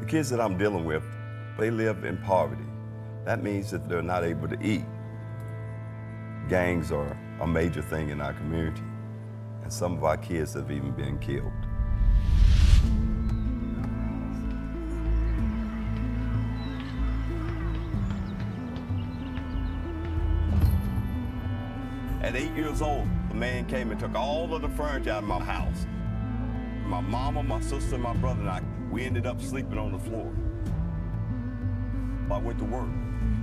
kids that I'm dealing with, they live in poverty. That means that they're not able to eat. Gangs are a major thing in our community, and some of our kids have even been killed. At 8 years old, a man came and took all of the furniture out of my house. My mama, my sister, my brother, and I, we ended up sleeping on the floor. I went to work,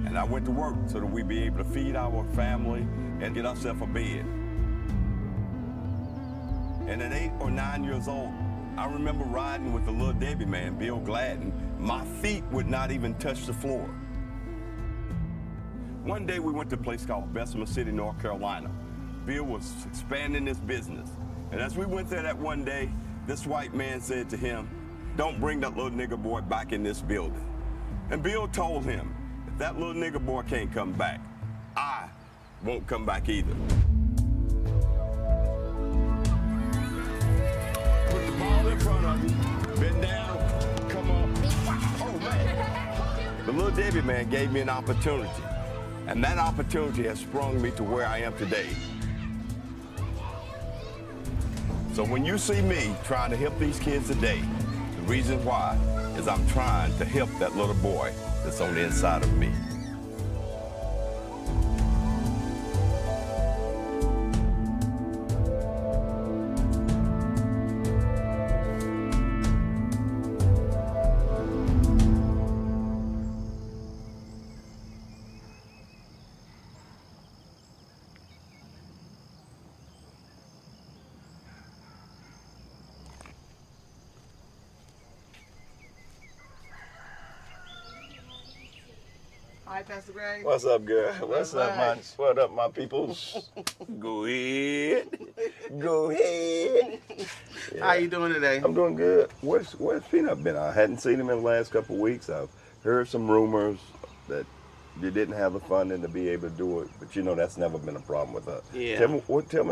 and I went to work so that we'd be able to feed our family and get ourselves a bed. And at 8 or 9 years old, I remember riding with the little Debbie man, Bill Gladden. My feet would not even touch the floor. One day we went to a place called Bessemer City, North Carolina. Bill was expanding his business. And as we went there that one day, this white man said to him, "Don't bring that little nigger boy back in this building." And Bill told him, "If that little nigger boy can't come back, I won't come back either." Put the ball in front of you, bend down, come up. Oh man. The little Debbie man gave me an opportunity. And that opportunity has sprung me to where I am today. So when you see me trying to help these kids today, the reason why is I'm trying to help that little boy that's on the inside of me. Hi, Pastor Greg. What's up, girl? What's up, my peoples? Go ahead. Go ahead. Yeah. How you doing today? I'm doing good. Where's Peanut been? I hadn't seen him in the last couple of weeks. I've heard some rumors that you didn't have the funding to be able to do it, but you know that's never been a problem with us. Yeah. Tell me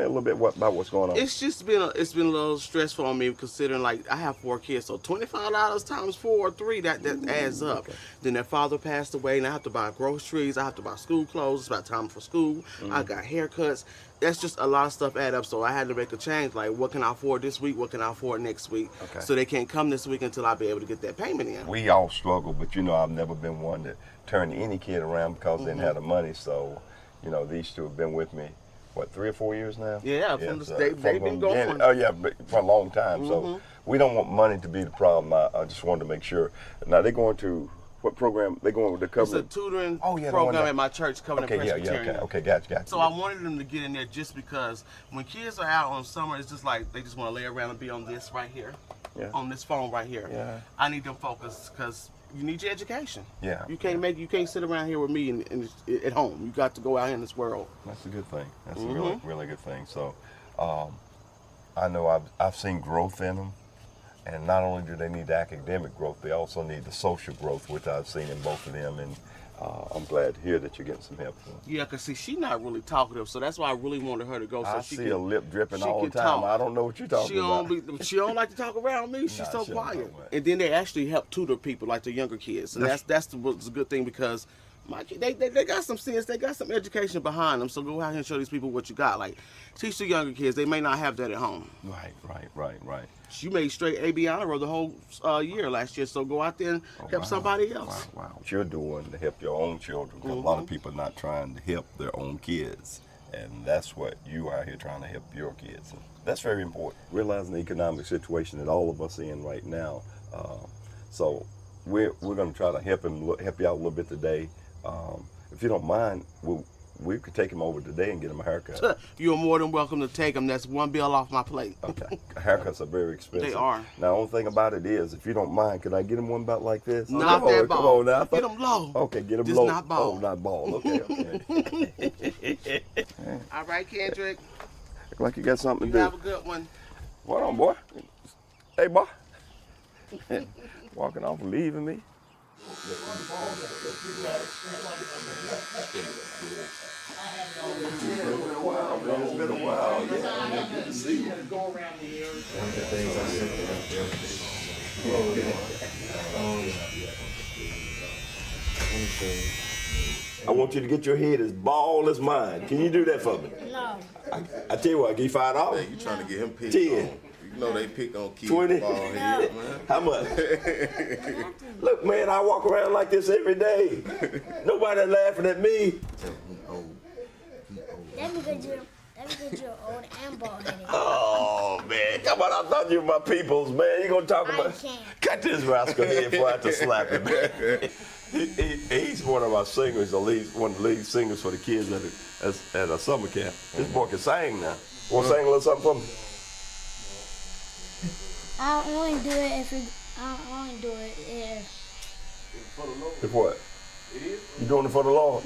a little bit about what's going on. It's just been a little stressful on me considering like I have 4 kids, so $25 times 4 or 3 that adds up. Okay. Then their father passed away, and I have to buy groceries. I have to buy school clothes. It's about time for school. I got haircuts. That's just a lot of stuff add up. So I had to make a change. Like, what can I afford this week? What can I afford next week? Okay. So they can't come this week until I be able to get that payment in. We all struggle, but you know I've never been one to turn any kid around because they didn't have the money. So, you know, these two have been with me, what, 3 or 4 years now? Yeah, they've been going. Oh yeah, but for a long time. So we don't want money to be the problem. I just wanted to make sure. Now they're going to. What program? They going with the covenant? It's a tutoring program at my church, Covenant Presbyterian. Okay, gotcha. So I wanted them to get in there just because when kids are out on summer, it's just like they just want to lay around and be on this right here, on this phone right here. Yeah. I need them focused because you need your education. Yeah. You can't sit around here with me and at home. You got to go out here in this world. That's a good thing. That's a really good thing. So I know I've seen growth in them. And not only do they need the academic growth, they also need the social growth, which I've seen in both of them. And I'm glad to hear that you're getting some help. Yeah, because see, she's not really talkative, so that's why I really wanted her to go. So I see her lip dripping all the time. Talk. I don't know what you're talking about. She don't like to talk around me. She's so quiet. And then they actually help tutor people, like the younger kids. And that's the good thing because they got some sense, they got some education behind them. So go out here and show these people what you got. Like, teach the younger kids. They may not have that at home. Right. You made straight AB honor roll the whole year last year, so go out there and help somebody else. Wow. What you're doing to help your own children. A lot of people are not trying to help their own kids, and that's what you are here trying to help your kids. And that's very important. Realizing the economic situation that all of us are in right now. So we're going to try to help you out a little bit today. If you don't mind, we could take him over today and get him a haircut. You're more than welcome to take him. That's one bill off my plate. Okay. Haircuts are very expensive. They are. Now, the only thing about it is, if you don't mind, can I get him one about like this? Not that ball. Come on now. Get him low. Okay, get him just low. Not ball. Oh, not ball. Okay. All right, Kendrick. Look like you got something to do. You have a good one. What on, boy? Hey, boy. Walking off and leaving me. It's been a while, man. It's been a while. Yeah, good to see you. Go around the area. One of the things I said to them, I want you to get your head as bald as mine. Can you do that for me? No. I tell you what, I give you $5. Hey, you trying to get him picked 10. on. You know they pick on kids. 20. Bald head, man. How much? Look, man, I walk around like this every day. Nobody laughing at me. That's because you're old and bald-headed. Oh, man. Come on, I thought you were my peoples, man. You gonna talk about... can't. Cut this rascal head before I have to slap him. He's one of our singers, one of the lead singers for the kids at a summer camp. This boy can sing now. Want to sing a little something for me? I only do it if. If what? You doing it for the Lord?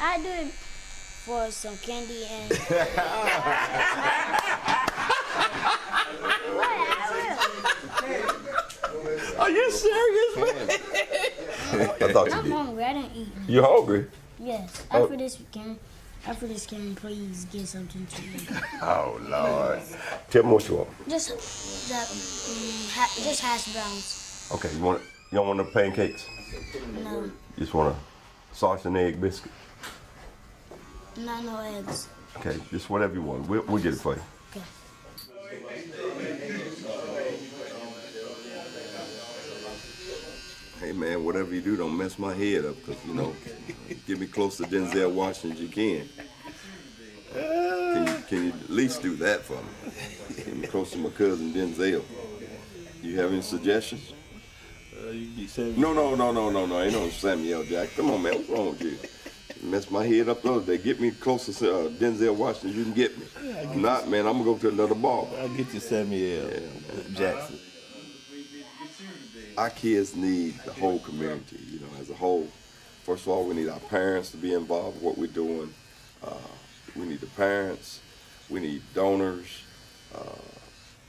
I do it for some candy and. Are you serious, man? I thought I'm you did. hungry. I didn't eat. You hungry? Yes. After this, can you please get something to eat? Oh, Lord. Tell me what you want. Just hash browns. Okay, you don't want no pancakes? No. You just want a sausage and egg biscuit? No eggs. Okay, just whatever you want. We'll get it for you. Okay. Hey, man, whatever you do, don't mess my head up, because, get me close to Denzel Washington as you can. Can you at least do that for me? Get me close to my cousin Denzel. You have any suggestions? No. Ain't no Samuel Jack. Come on, man. What's wrong with you? You mess my head up the other day. Get me close to Denzel Washington. You can get me. If not, man, I'm going to go to another barber. I'll get you Samuel Jackson. Our kids need the whole community, as a whole. First of all, we need our parents to be involved with what we're doing. We need the parents. We need donors.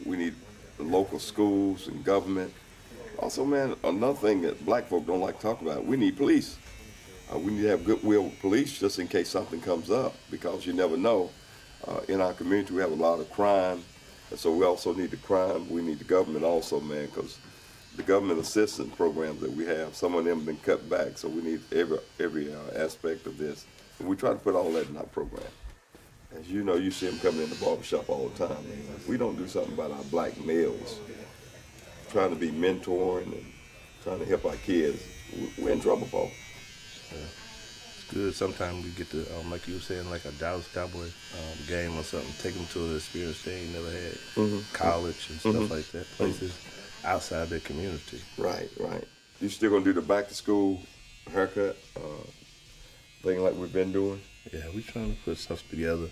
We need the local schools and government. Also, man, another thing that black folk don't like to talk about, we need police. We need to have goodwill with police just in case something comes up, because you never know. In our community, we have a lot of crime, and so we also need the crime. We need the government also, man, because the government assistance programs that we have, some of them have been cut back, so we need every aspect of this. And we try to put all that in our program. As you know, you see them coming in the barbershop all the time. We don't do something about our black males. Trying to be mentoring and trying to help our kids, we're in trouble, Paul. Yeah. It's good. Sometimes we get to, like you were saying, like a Dallas Cowboy game or something, take them to an experience they ain't never had, college and stuff like that, places outside their community. Right. You still gonna do the back to school haircut thing like we've been doing? Yeah, we're trying to put stuff together,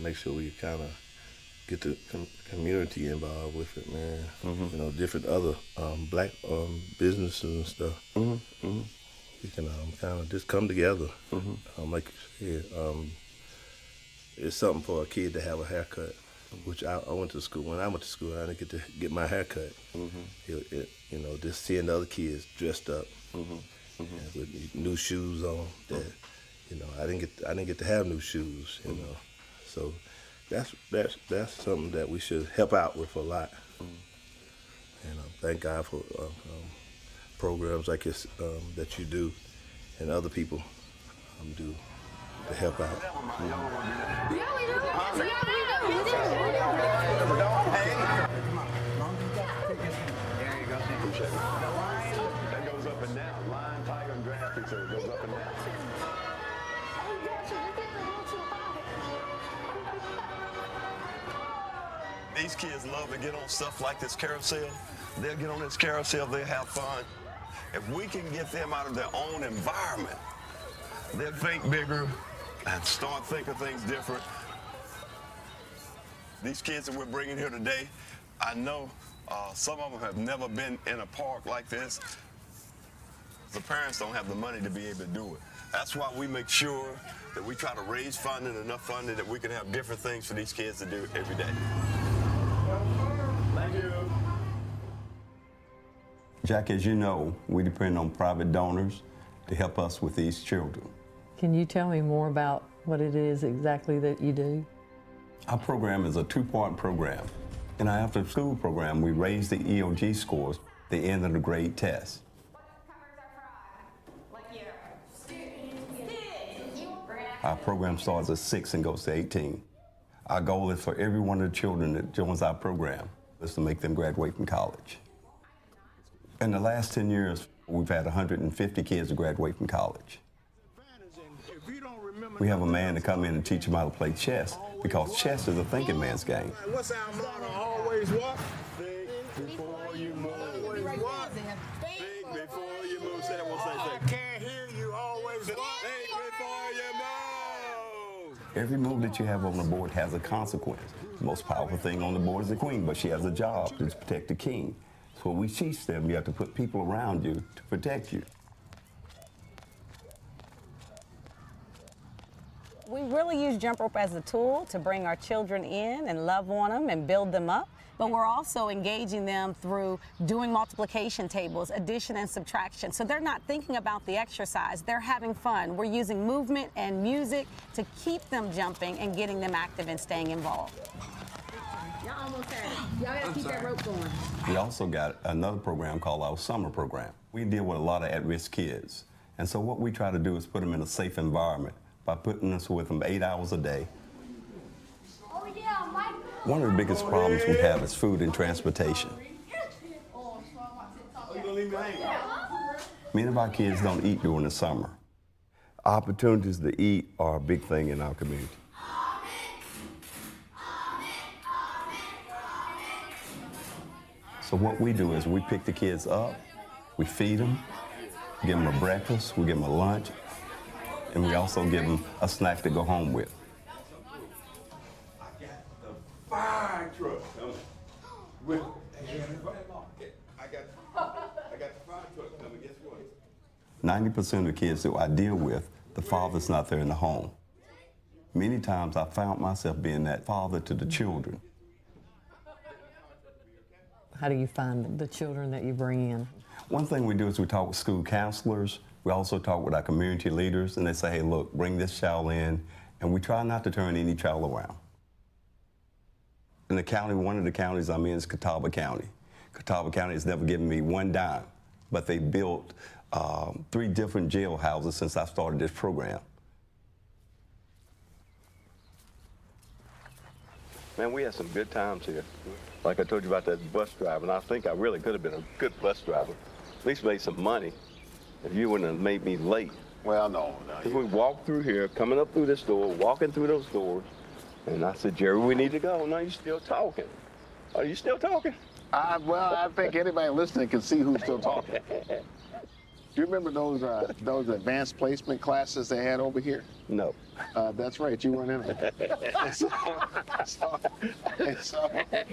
make sure we kind of get the community involved with it, man. Different other black businesses and stuff. We can kind of just come together. Like you said, it's something for a kid to have a haircut, which I went to school. When I went to school, I didn't get to get my haircut. Just seeing the other kids dressed up with new shoes on. That I didn't get to have new shoes. So that's something that we should help out with a lot. And thank God for programs like this that you do and other people do to help out. That goes up and down. Lion, tiger, and draft, so it goes up and down. These kids love to get on stuff like this carousel. They'll get on this carousel, they'll have fun. If we can get them out of their own environment, they'll think bigger and start thinking things different. These kids that we're bringing here today, I know some of them have never been in a park like this. The parents don't have the money to be able to do it. That's why we make sure that we try to raise funding, enough funding that we can have different things for these kids to do every day. Thank you. Jack, as you know, we depend on private donors to help us with these children. Can you tell me more about what it is exactly that you do? Our program is a two-part program. In our after-school program, we raise the EOG scores at the end of the grade test. Our program starts at 6 and goes to 18. Our goal is for every one of the children that joins our program is to make them graduate from college. In the last 10 years, we've had 150 kids to graduate from college. We have a man to come in and teach them how to play chess, because chess is a thinking man's game. What's our motto? Always what? Think before you move. Always what? Think before you move. Say that one, I can't hear you. Always what? Think before you move. Every move that you have on the board has a consequence. The most powerful thing on the board is the queen, but she has a job to protect the king. So we teach them you have to put people around you to protect you. We really use jump rope as a tool to bring our children in and love on them and build them up. But we're also engaging them through doing multiplication tables, addition and subtraction. So they're not thinking about the exercise, they're having fun. We're using movement and music to keep them jumping and getting them active and staying involved. Y'all almost had it. Y'all gotta keep that rope going. We also got another program called our summer program. We deal with a lot of at-risk kids. And so what we try to do is put them in a safe environment by putting us with them 8 hours a day. One of the biggest problems we have is food and transportation. Many of our kids don't eat during the summer. Opportunities to eat are a big thing in our community. So what we do is we pick the kids up, we feed them, give them a breakfast, we give them a lunch, and we also give them a snack to go home with. Fire truck coming. I got the fire truck coming. Guess what? 90% of the kids that I deal with, the father's not there in the home. Many times I found myself being that father to the children. How do you find the children that you bring in? One thing we do is we talk with school counselors. We also talk with our community leaders, and they say, hey, look, bring this child in, and we try not to turn any child around. In the county, one of the counties I'm in is Catawba County. Catawba County has never given me one dime, but they built 3 different jail houses since I started this program. Man, we had some good times here. Like I told you about that bus driver, and I think I really could have been a good bus driver. At least made some money if you wouldn't have made me late. Well, no. If we walked through here, coming up through this door, walking through those doors, and I said, Jerry, we need to go. No, you're still talking. Are you still talking? Well, I think anybody listening can see who's still talking. Do you remember those advanced placement classes they had over here? No. That's right, you weren't in it.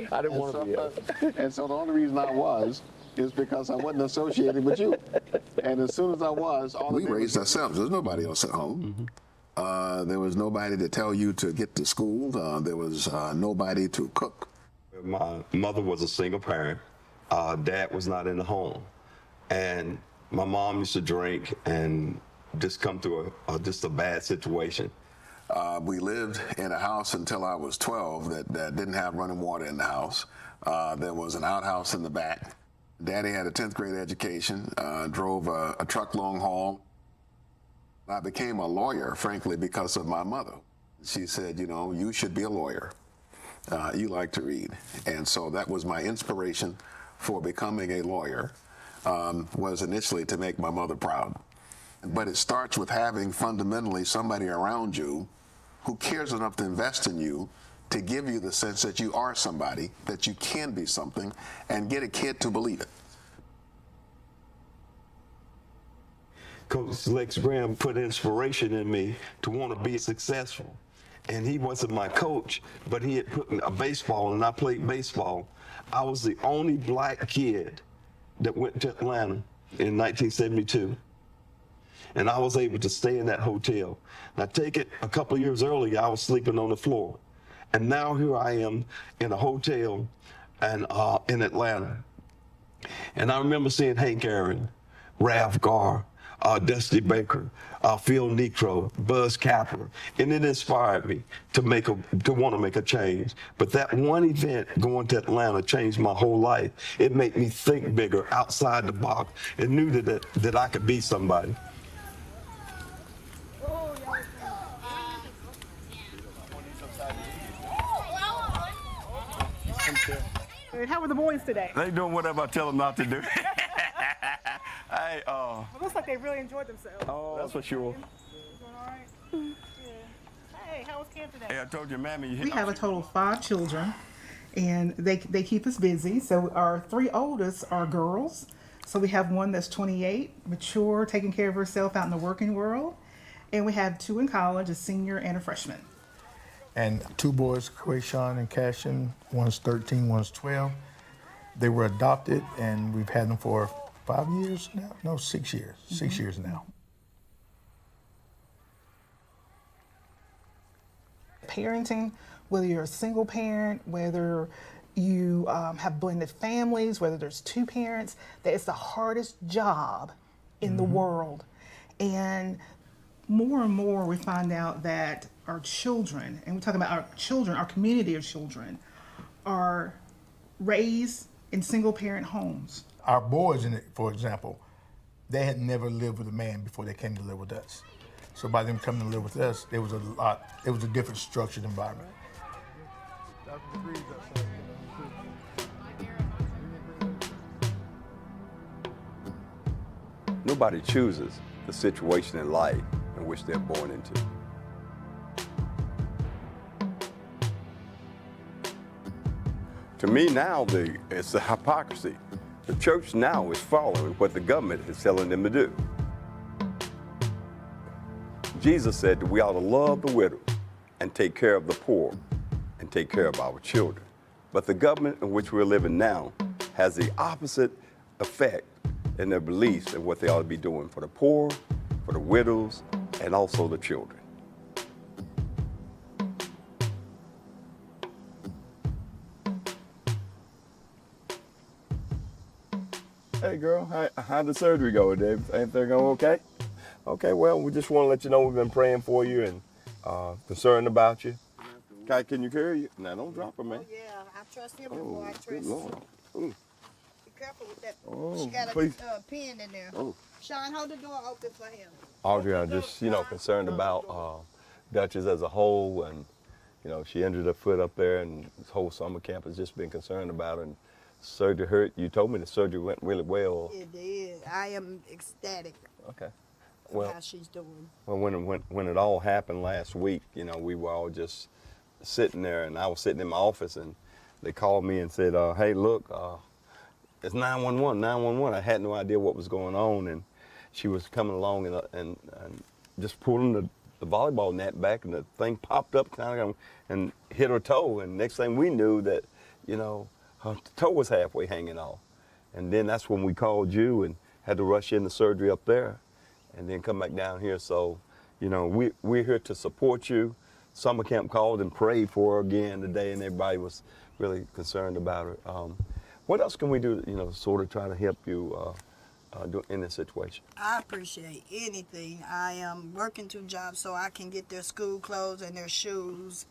I didn't want to be here. And so the only reason I was is because I wasn't associated with you. And as soon as I was, we raised ourselves. There's nobody else at home. There was nobody to tell you to get to school. There was nobody to cook. My mother was a single parent. Dad was not in the home. And my mom used to drink and just come through just a bad situation. We lived in a house until I was 12 that didn't have running water in the house. There was an outhouse in the back. Daddy had a 10th grade education, drove a truck long haul. I became a lawyer, frankly, because of my mother. She said, you know, you should be a lawyer. You like to read. And so that was my inspiration for becoming a lawyer, was initially to make my mother proud. But it starts with having fundamentally somebody around you who cares enough to invest in you, to give you the sense that you are somebody, that you can be something, and get a kid to believe it. Coach Lex Graham put inspiration in me to want to be successful. And he wasn't my coach, but he had put me a baseball, and I played baseball. I was the only black kid that went to Atlanta in 1972. And I was able to stay in that hotel. Now take it, a couple of years earlier, I was sleeping on the floor. And now here I am in a hotel and in Atlanta. And I remember seeing Hank Aaron, Ralph Garr, Dusty Baker, Phil Necro, Buzz Capper, and it inspired me to want to make a change. But that one event going to Atlanta changed my whole life. It made me think bigger, outside the box, and knew that I could be somebody. good. How were the boys today? They doing whatever I tell them not to do. Hey, It looks like they really enjoyed themselves. oh, that's for sure. Doing all right? Good. Hey, how was camp today? Hey, I told you, Mammy. We have a total of 5 children, and they keep us busy. So our 3 oldest are girls. So we have one that's 28, mature, taking care of herself out in the working world. And we have 2 in college, a senior and a freshman. And 2 boys, Quayshawn and Cashin. One's 13, one's 12. They were adopted, and we've had them for 5 years now? No, 6 years. 6 years now. Parenting, whether you're a single parent, whether you have blended families, whether there's 2 parents, that it's the hardest job in the world. And more we find out that our children, and we're talking about our children, our community of children, are raised in single parent homes. Our boys, for example, they had never lived with a man before they came to live with us. So by them coming to live with us, it was a different structured environment. Nobody chooses the situation in life in which they're born into. To me now, it's a hypocrisy. The church now is following what the government is telling them to do. Jesus said that we ought to love the widow and take care of the poor and take care of our children. But the government in which we're living now has the opposite effect in their beliefs and what they ought to be doing for the poor, for the widows, and also the children. Hey girl, how'd the surgery go, Dave? Everything going okay? Okay, well, we just want to let you know we've been praying for you and concerned about you. Kai, can you carry you? Now, don't drop her, man. Oh, yeah, I trust him before I trust Lord. Ooh. Be careful with that. Oh, She got please. a pin in there. Oh. Sean, hold the door open for him. Audrey, I'm just, concerned about Duchess as a whole, and, she injured her foot up there, and this whole summer camp has just been concerned about her, and surgery hurt. You told me the surgery went really well. It did. I am ecstatic. Okay. Well, how she's doing. Well, when it all happened last week, we were all just sitting there, and I was sitting in my office, and they called me and said, hey, look, it's 911. I had no idea what was going on, and she was coming along and just pulling the volleyball net back, and the thing popped up and hit her toe, and next thing we knew that, her toe was halfway hanging off. And then that's when we called you and had to rush into surgery up there and then come back down here. So, we're here to support you. Summer camp called and prayed for her again today, and everybody was really concerned about her. What else can we do, sort of try to help you in this situation? I appreciate anything. I am working 2 jobs so I can get their school clothes and their shoes.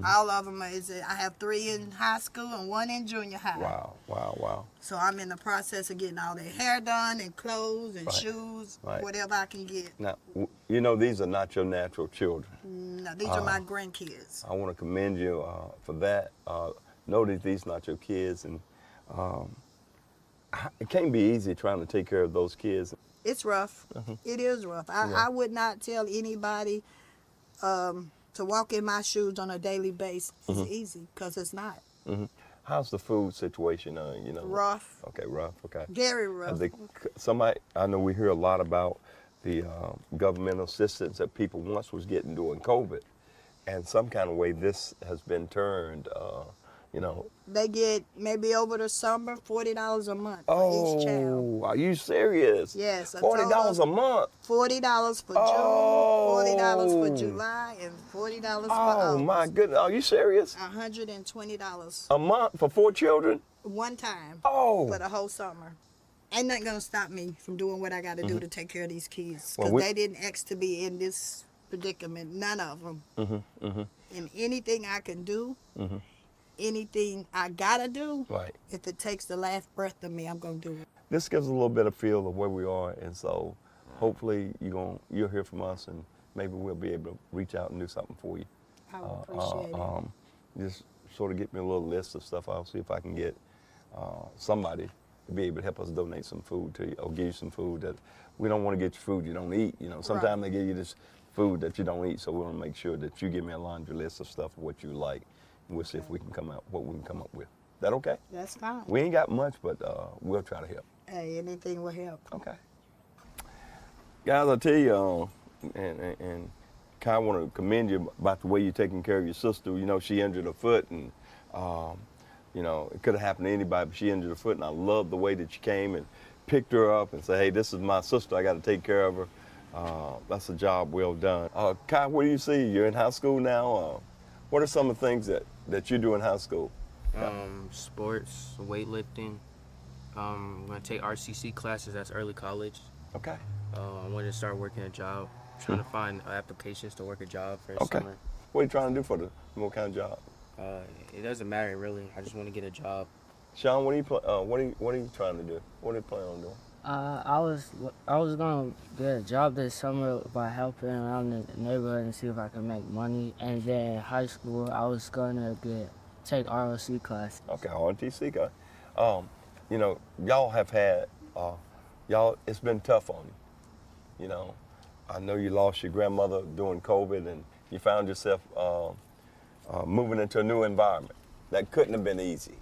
All of them I have 3 in high school and 1 in junior high. Wow. So I'm in the process of getting all their hair done and clothes and shoes, whatever I can get. Now, these are not your natural children. No, these are my grandkids. I want to commend you for that. Know that these are not your kids, and it can't be easy trying to take care of those kids. It's rough. It is rough. I would not tell anybody to walk in my shoes on a daily basis is easy, because it's not. How's the food situation? Rough. Okay, rough. Okay. Very rough. I know we hear a lot about the governmental assistance that people once was getting during COVID, and some kind of way this has been turned. They get maybe over the summer $40 a month for each child. Oh, are you serious? Yes. $40 a month. $40 for June, $40 for July, and $40 for August. Oh my goodness, are you serious? $120 a month for 4 children? One time. Oh. For the whole summer. Ain't nothing gonna stop me from doing what I gotta do to take care of these kids, because they didn't ask to be in this predicament. None of them. And anything I can do. Anything I gotta do, if it takes the last breath of me, I'm gonna do it. This gives a little bit of feel of where we are, and so hopefully you'll hear from us, and maybe we'll be able to reach out and do something for you. I would appreciate it. Just sort of get me a little list of stuff. I'll see if I can get somebody to be able to help us donate some food to you or give you some food that we don't want to get you food you don't eat. You know, sometimes they give you this food that you don't eat, so we want to make sure that you give me a laundry list of stuff of what you like, and we'll see if we can come out what we can come up with. That okay? That's fine. We ain't got much, but we'll try to help. Hey, anything will help. Okay. Guys, I tell you, and Kai, I want to commend you about the way you're taking care of your sister. You know, she injured her foot, and you know, it could have happened to anybody, but she injured her foot, and I love the way that you came and picked her up and said, hey, this is my sister, I got to take care of her. That's a job well done. Kai, what do you see? You're in high school now. What are some of the things that you do in high school? Sports, weightlifting. I'm going to take RCC classes, that's early college. Okay. I wanted to start working a job, trying to find applications to work a job for summer. What are you trying to do for what kind of job? It doesn't matter really. I just want to get a job. Sean, what are you trying to do? What are you planning on doing? I was gonna get a job this summer by helping around the neighborhood and see if I could make money. And then in high school, I was gonna take ROC class. Okay, ROTC class. You know, y'all have had it's been tough on you. You know, I know you lost your grandmother during COVID, and you found yourself moving into a new environment. That couldn't have been easy.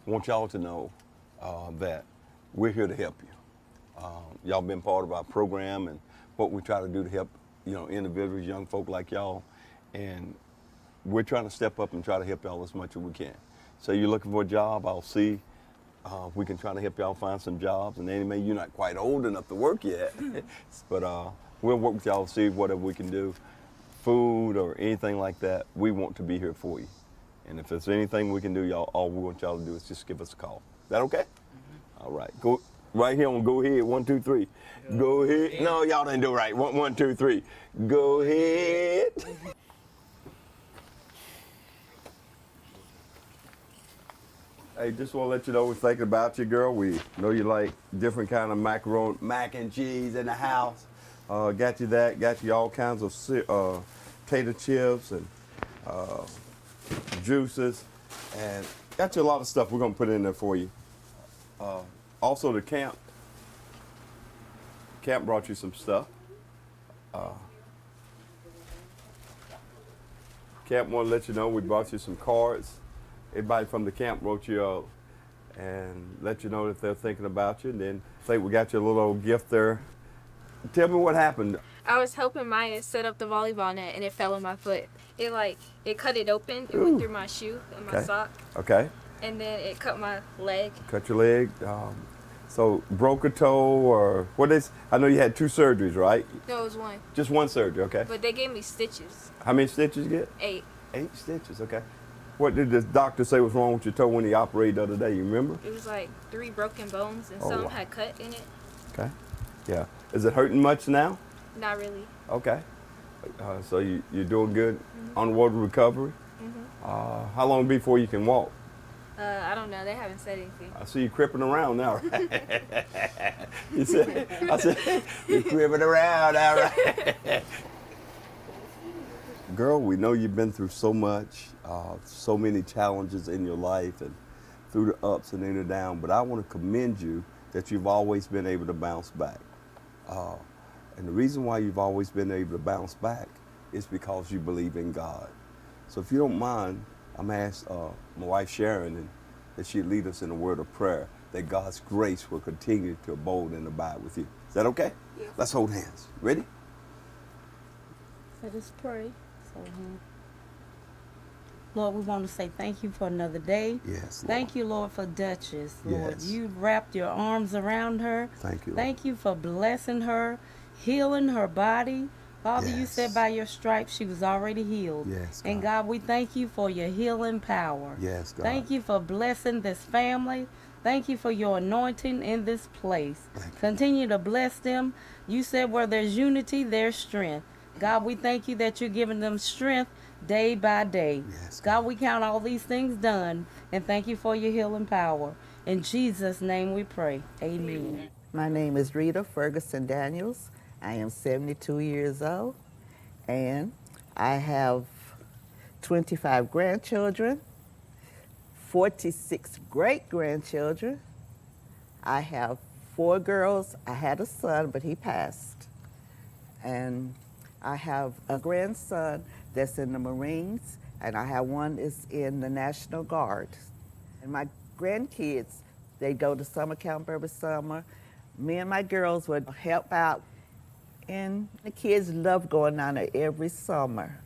I want y'all to know that we're here to help you. Y'all been part of our program and what we try to do to help, you know, individuals, young folk like y'all, and we're trying to step up and try to help y'all as much as we can. So you're looking for a job, I'll see if we can try to help y'all find some jobs. And anyway, you're not quite old enough to work yet, but we'll work with y'all to see whatever we can do. Food or anything like that, we want to be here for you. And if there's anything we can do, y'all, all we want y'all to do is just give us a call. Is that okay? All right. Go right here on Go Ahead. 1, 2, 3. Go ahead. No, y'all didn't do it right. 1, 2, 3. Go ahead. Hey, just want to let you know we're thinking about you, girl. We know you like different kind of macaroni, mac and cheese in the house. Got you that. Got you all kinds of tater chips and juices, and got you a lot of stuff we're gonna put in there for you. Also, the camp brought you some stuff. Camp want to let you know we brought you some cards. Everybody from the camp wrote you out and let you know that they're thinking about you. And then I think we got you a little old gift there. Tell me what happened. I was helping Maya set up the volleyball net and it fell on my foot. It cut it open. It went through my shoe and my sock. Okay. And then it cut my leg. Cut your leg. So broke a toe or what is? I know you had 2 surgeries, right? No, it was 1. Just 1 surgery, okay. But they gave me stitches. How many stitches you get? 8. 8 stitches, okay. What did the doctor say was wrong with your toe when he operated the other day? You remember? It was like 3 broken bones and some had cut in it. Okay. Yeah. Is it hurting much now? Not really. Okay. So you're doing good on the road to recovery? How long before you can walk? I don't know. They haven't said anything. I see you cripping around now, right? I said, you're cripping around now, right? Girl, we know you've been through so much, so many challenges in your life and through the ups and in the downs, but I want to commend you that you've always been able to bounce back. And the reason why you've always been able to bounce back is because you believe in God. So if you don't mind, I'm going to ask my wife Sharon that she'd lead us in a word of prayer, that God's grace will continue to abode and abide with you. Is that okay? Yeah. Let's hold hands. Ready? Let us pray. Lord, we want to say thank you for another day. Yes, Lord. Thank you, Lord, for Duchess. Lord, Yes. you wrapped your arms around her. Thank you, Lord. Thank you for blessing her, healing her body. Father, you Yes. said by your stripes she was already healed. Yes, And God, we thank you for your healing power. Yes, God. Thank you for blessing this family. Thank you for your anointing in this place. Continue to bless them. You said where there's unity, there's strength. God, we thank you that you're giving them strength day by day. Yes, God, we count all these things done and thank you for your healing power. In Jesus' name we pray. Amen. My name is Rita Ferguson Daniels. I am 72 years old and I have 25 grandchildren, 46 great-grandchildren. I have 4 girls. I had a son, but he passed. And I have a grandson that's in the Marines, and I have one that's in the National Guard. And my grandkids, they go to summer camp every summer. Me and my girls would help out, and the kids love going down there every summer.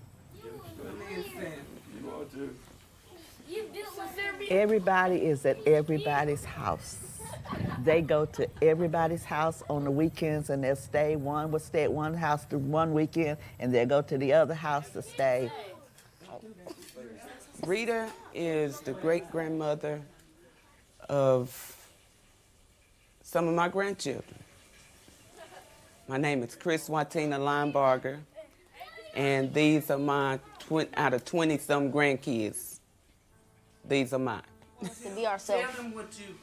Everybody is at everybody's house. They go to everybody's house on the weekends, and they'll stay. One will stay at one house the one weekend, and they'll go to the other house to stay. Rita is the great-grandmother of some of my grandchildren. My name is Chris Watina Linebarger, and these are my out of 20-some grandkids. These are mine. To be ourselves. Tell them what you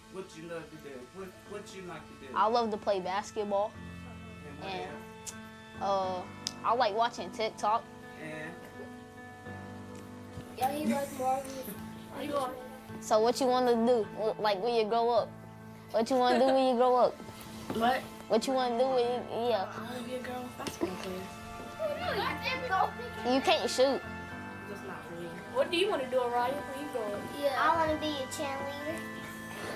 love to do. What you like to do. I love to play basketball, and I like watching TikTok. Yeah, he likes Marvel. So what you want to do, like when you grow up? What you want to do when you grow up? What? What you want to do when you, I want to be a girl basketball player. You can't shoot. That's not for me. What do you want to do, Araya, when you grow up? Yeah. I want to be a cheerleader.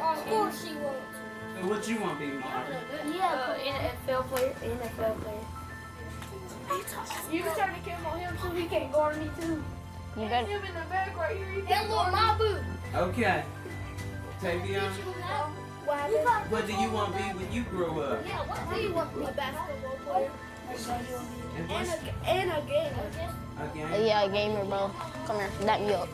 Of course she wants. So what you want to be, Marvin? NFL player. NFL player. You can turn the camera on him so he can't guard me too. You better. Him in the back right here. He can't guard my boot. Okay. Tavion, what do you want to be when you grow up? Yeah, what do you want to be? A basketball player. And a gamer. A gamer? Yeah, a gamer, bro. Come here, dap me up.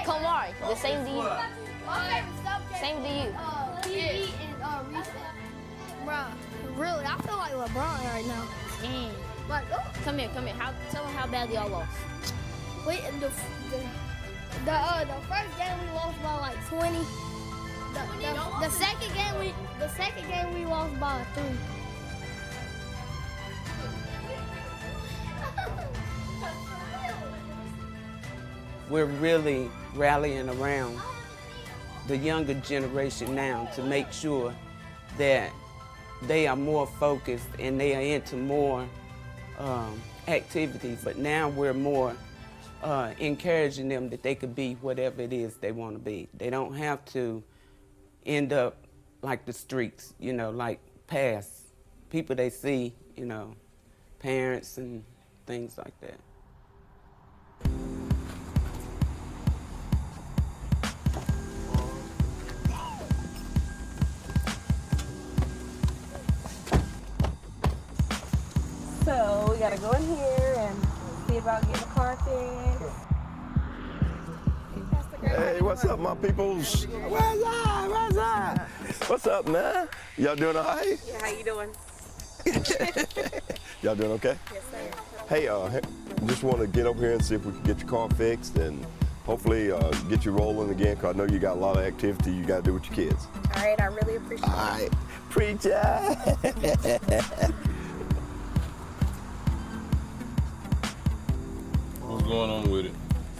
Come on, the same to you. Same to you. TV and recess. Bro, really, I feel like LeBron right now. Dang. Like, oh. Come here. Tell them how bad y'all lost. Wait, the first game we lost by like 20. The second game we lost by 3. We're really rallying around the younger generation now to make sure that they are more focused and they are into more activities. But now we're more encouraging them that they could be whatever it is they want to be. They don't have to end up like the streets, like past people they see, parents and things like that. So we gotta go in here and see about getting the car fixed. Hey, what's up, my peoples? What's up? What's up, man? Y'all doing all right? Yeah, how you doing? Y'all doing okay? Yes, sir. Hey, just want to get over here and see if we can get your car fixed and hopefully get you rolling again, because I know you got a lot of activity you got to do with your kids. All right, I really appreciate it. All right, preacher. What's going on with it?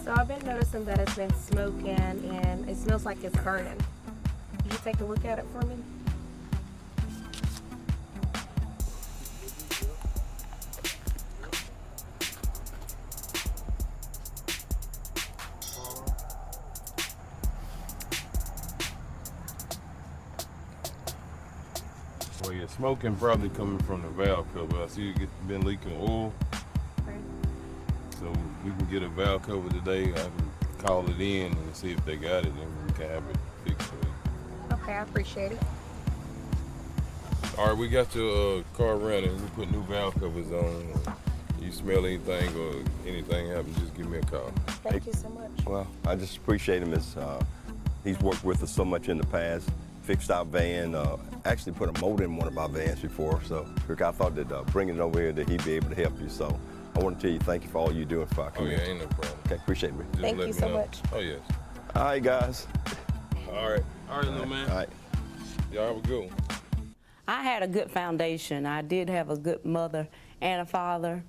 So I've been noticing that it's been smoking and it smells like it's burning. Could you take a look at it for me? Well, your smoking probably coming from the valve cover. I see you been leaking oil. Right. So we can get a valve cover today. I can call it in and see if they got it, and we can have it fixed for you. Okay, I appreciate it. All right, we got your car running. We put new valve covers on. You smell anything or anything happen, just give me a call. Thank you so much. Well, I just appreciate him as he's worked with us so much in the past. Fixed our van, actually put a motor in one of our vans before, so Rick, I thought that bringing it over here that he'd be able to help you. So I want to tell you thank you for all you're doing for our community. Oh yeah, ain't no problem. Okay, appreciate it. Just Thank let you me so know. much. Oh yes. All right, guys. All right, little man. All right. Y'all have a good one. I had a good foundation. I did have a good mother and a father,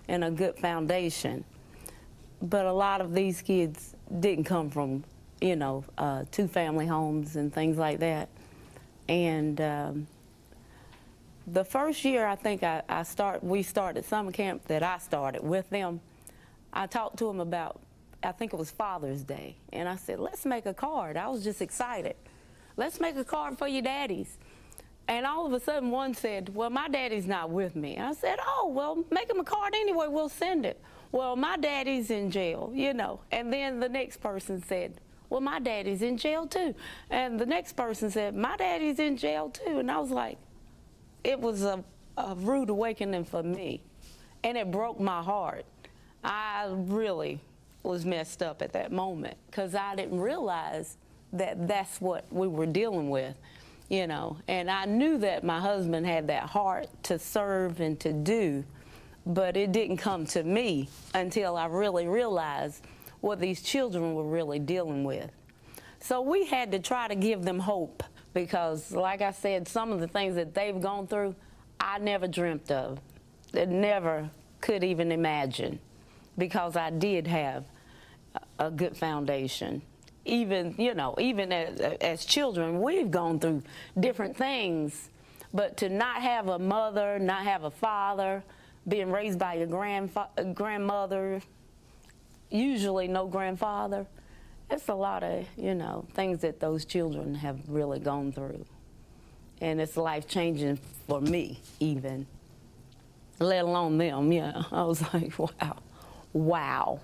and a good foundation. But a lot of these kids didn't come from, you know, two-family homes and things like that. And the first year I think we started summer camp that I started with them, I talked to them about, I think it was Father's Day, and I said, let's make a card. I was just excited. Let's make a card for your daddies. And all of a sudden one said, well, my daddy's not with me. And I said, oh, well, make him a card anyway, we'll send it. Well, my daddy's in jail, you know. And then the next person said, well, my daddy's in jail too. And the next person said, my daddy's in jail too. And I was like, it was a rude awakening for me. And it broke my heart. I really was messed up at that moment because I didn't realize that that's what we were dealing with, you know. And I knew that my husband had that heart to serve and to do, but it didn't come to me until I really realized what these children were really dealing with. So we had to try to give them hope because, like I said, some of the things that they've gone through, I never dreamt of. I never could even imagine because I did have a good foundation. Even, you know, even as children, we've gone through different things, but to not have a mother, not have a father, being raised by your grandmother, usually no grandfather, it's a lot of, you know, things that those children have really gone through. And it's life-changing for me, even, let alone them, yeah. I was like, wow, wow.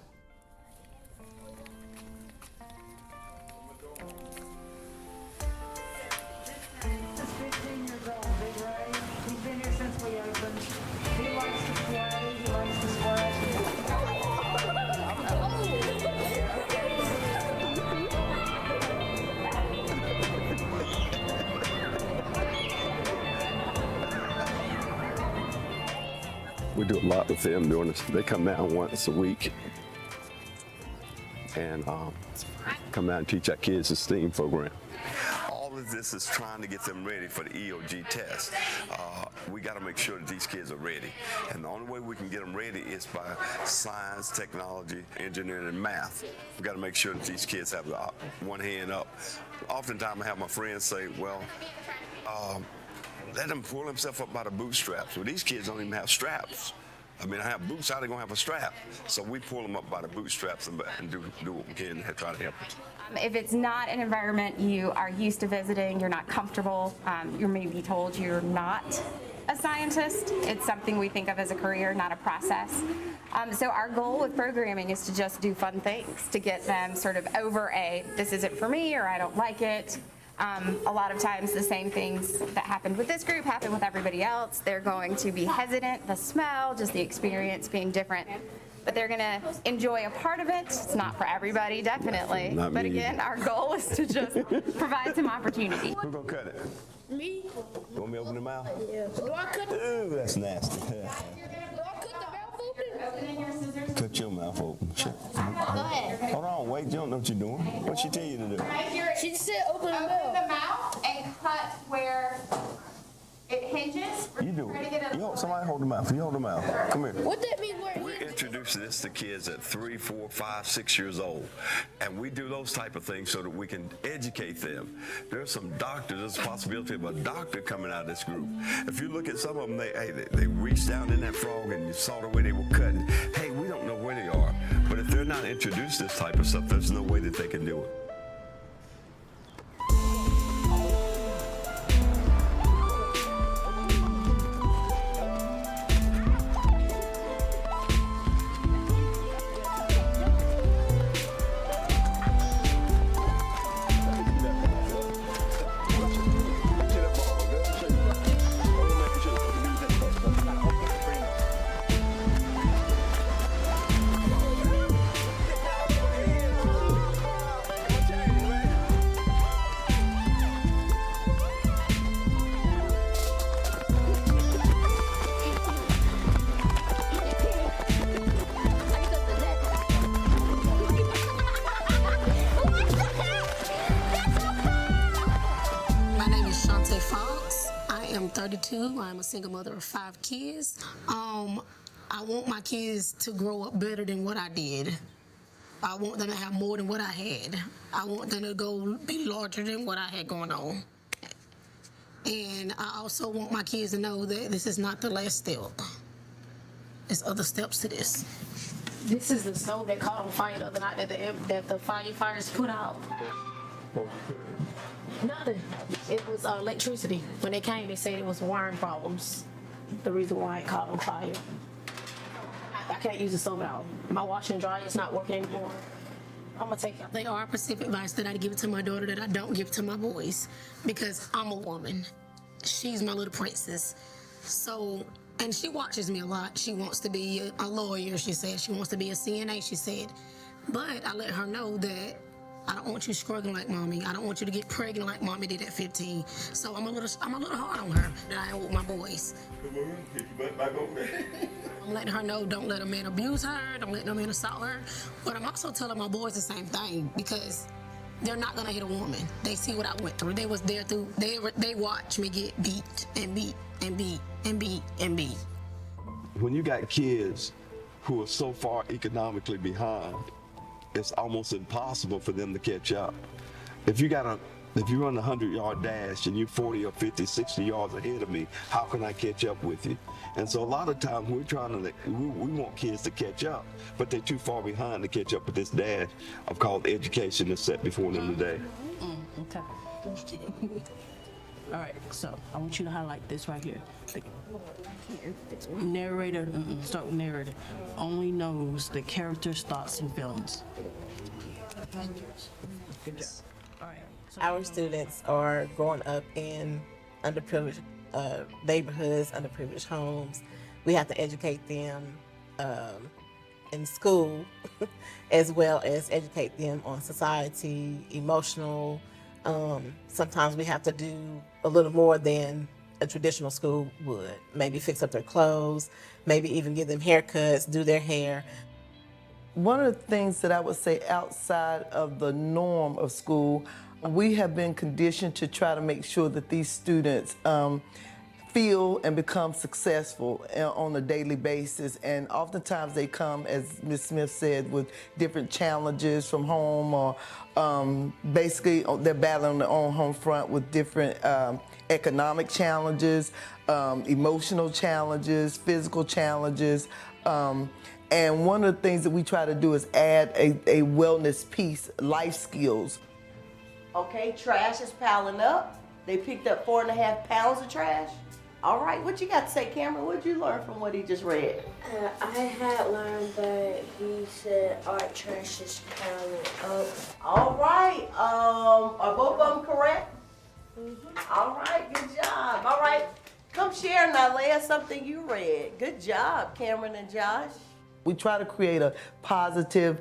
We do a lot with them doing this. They come down once a week and come out and teach our kids the STEAM program. All of this is trying to get them ready for the EOG test. We got to make sure that these kids are ready. And the only way we can get them ready is by science, technology, engineering, and math. We got to make sure that these kids have one hand up. Oftentimes I have my friends say, well, let them pull themselves up by the bootstraps. Well, these kids don't even have straps. I mean, I have boots, how they gonna have a strap? So we pull them up by the bootstraps and do what we can to try to help them. If it's not an environment you are used to visiting, you're not comfortable, you're maybe told you're not a scientist, it's something we think of as a career, not a process. So our goal with programming is to just do fun things, to get them sort of over this isn't for me, or I don't like it. A lot of times the same things that happened with this group happen with everybody else. They're going to be hesitant, the smell, just the experience being different. But they're gonna enjoy a part of it. It's not for everybody, definitely. Not but me. again, our goal is to just provide some opportunity. Who's gonna cut it? Me? You want me to open the mouth? Yeah. Do I cut the Ooh, that's nasty. Do I cut the mouth open? Cut your mouth open. Shit. Go ahead. Hold on, wait, you don't know what you're doing. What'd she tell you to do? She said open the Open mouth. the mouth and cut where it hinges. You do it. Somebody hold the mouth. You hold the mouth. Come here. What that mean? We introduce this to kids at 3, 4, 5, 6 years old. And we do those type of things so that we can educate them. There's some doctors, there's a possibility of a doctor coming out of this group. If you look at some of them, they reached down in that frog and you saw the way they were cutting. Hey, we don't know where they are. But if they're not introduced to this type of stuff, there's no way that they can do it. I'm a single mother of 5 kids. I want my kids to grow up better than what I did. I want them to have more than what I had. I want them to go be larger than what I had going on. And I also want my kids to know that this is not the last step. There's other steps to this. This is the stove that caught on fire the other night that the firefighters put out. Nothing. It was electricity. When they came, they said it was wiring problems. The reason why it caught on fire. I can't use the stove at all. My washer and dryer is not working anymore. I'm gonna take it. They are a specific advice that I give it to my daughter that I don't give to my boys because I'm a woman. She's my little princess. So, and she watches me a lot. She wants to be a lawyer, she said. She wants to be a CNA, she said. But I let her know that I don't want you struggling like mommy. I don't want you to get pregnant like mommy did at 15. So I'm a little hard on her that I am with my boys. I'm letting her know don't let a man abuse her, don't let no man assault her. But I'm also telling my boys the same thing because they're not gonna hit a woman. They see what I went through. They was there through. They watch me get beat and beat and beat and beat and beat. When you got kids who are so far economically behind, it's almost impossible for them to catch up. If you run a 100-yard dash and you're 40 or 50, 60 yards ahead of me, how can I catch up with you? And so a lot of times we want kids to catch up, but they're too far behind to catch up with this dash of called education that's set before them today. Okay. All right, so I want you to highlight this right here. The narrator, start with narrator, only knows the character's thoughts and feelings. Good job. All right. Our students are growing up in underprivileged neighborhoods, underprivileged homes. We have to educate them in school as well as educate them on society, emotional. Sometimes we have to do a little more than a traditional school would. Maybe fix up their clothes, maybe even give them haircuts, do their hair. One of the things that I would say outside of the norm of school, we have been conditioned to try to make sure that these students feel and become successful on a daily basis. And oftentimes they come, as Ms. Smith said, with different challenges from home or basically they're battling on their own home front with different economic challenges, emotional challenges, physical challenges. And one of the things that we try to do is add a wellness piece, life skills. Okay, trash is piling up. They picked up 4.5 pounds of trash. All right, what you got to say, Cameron? What did you learn from what he just read? I had learned that he said our trash is piling up. All right, are both of them correct? All right, good job. All right, come share now, Leah, something you read. Good job, Cameron and Josh. We try to create a positive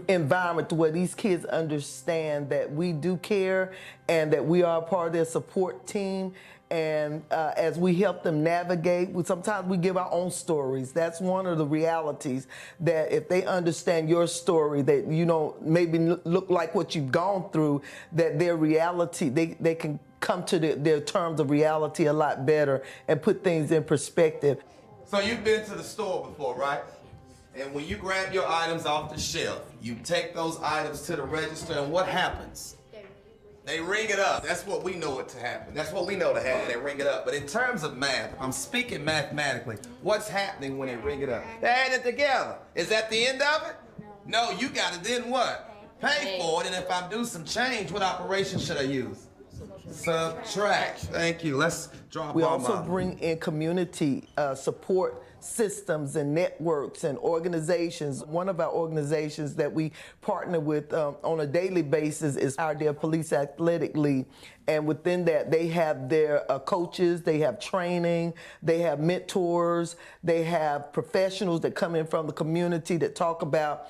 environment to where these kids understand that we do care and that we are a part of their support team. And as we help them navigate, sometimes we give our own stories. That's one of the realities, that if they understand your story, that you don't maybe look like what you've gone through, that their reality, they can come to their terms of reality a lot better and put things in perspective. So you've been to the store before, right? And when you grab your items off the shelf, you take those items to the register, and what happens? They ring it up. That's what we know it to happen. That's what we know to happen. They ring it up. But in terms of math, I'm speaking mathematically. What's happening when they ring it up? They add it together. Is that the end of it? No, you got to then what? Pay for it. And if I do some change, what operation should I use? Subtract. Thank you. Let's drop We our also model. bring in community support systems and networks and organizations. One of our organizations that we partner with on a daily basis is our Dear Police Athletic League. And within that, they have their coaches, they have training, they have mentors, they have professionals that come in from the community that talk about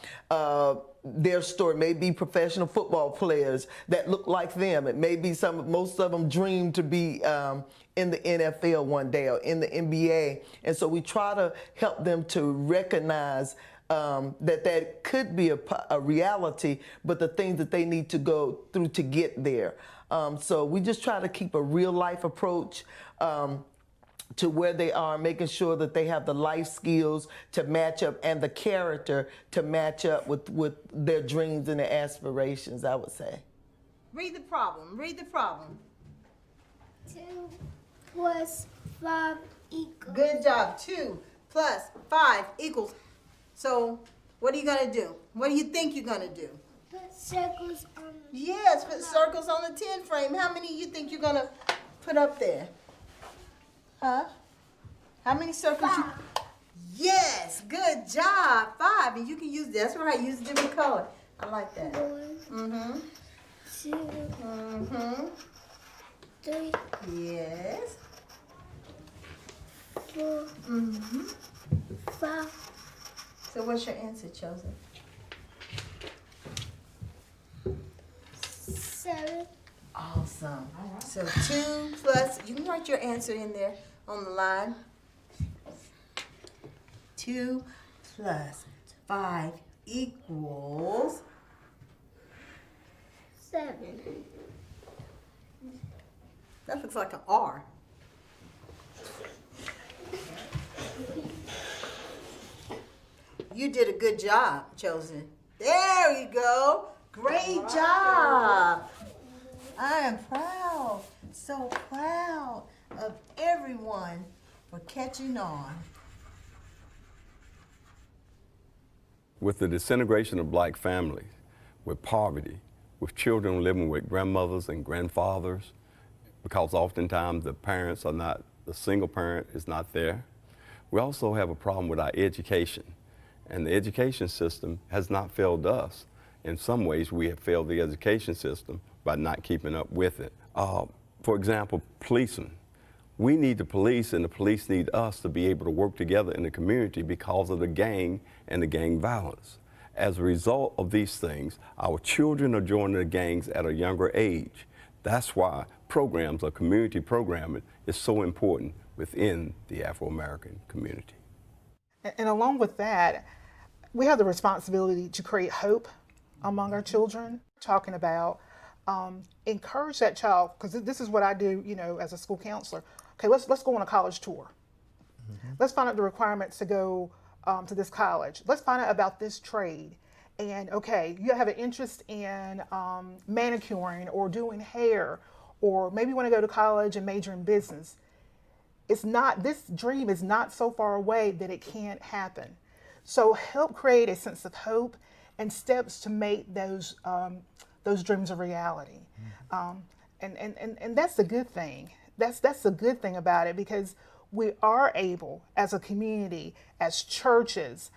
their story. May be professional football players that look like them. It may be most of them dream to be in the NFL one day or in the NBA. And so we try to help them to recognize that could be a reality, but the things that they need to go through to get there. So we just try to keep a real life approach. to where they are, making sure that they have the life skills to match up and the character to match up with their dreams and their aspirations, I would say. Read the problem. Read the problem. 2 plus 5 equals. Good job. 2 plus 5 equals. So, what are you going to do? What do you think you're going to do? Put circles on the Yes, put circles on the 10 frame. How many you think you're going to put up there? Huh? How many circles? 5. Yes, good job. 5. And you can use, that's right, use a different color. I like that. 1, 2, 3. Yes. 4. 5. So what's your answer, Chosen? 7. Awesome. So 2 plus, you can write your answer in there on the line. 2 plus 5 equals 7. That looks like an R. You did a good job, Chosen. There you go. Great job. I am proud, so proud of everyone for catching on. With the disintegration of black families, with poverty, with children living with grandmothers and grandfathers, because oftentimes the parents are not, the single parent is not there. We also have a problem with our education. And the education system has not failed us. In some ways, we have failed the education system by not keeping up with it. For example, policing. We need the police and the police need us to be able to work together in the community because of the gang and the gang violence. As a result of these things, our children are joining the gangs at a younger age. That's why programs or community programming is so important within the Afro-American community. And along with that, we have the responsibility to create hope among our children, talking about encourage that child, because this is what I do, you know, as a school counselor. Okay, let's go on a college tour. Let's find out the requirements to go to this college. Let's find out about this trade. And okay, you have an interest in manicuring or doing hair, or maybe you want to go to college and major in business. It's not, this dream is not so far away that it can't happen. So help create a sense of hope and steps to make those dreams a reality. And that's a good thing. That's a good thing about it, because we are able, as a community, as churches,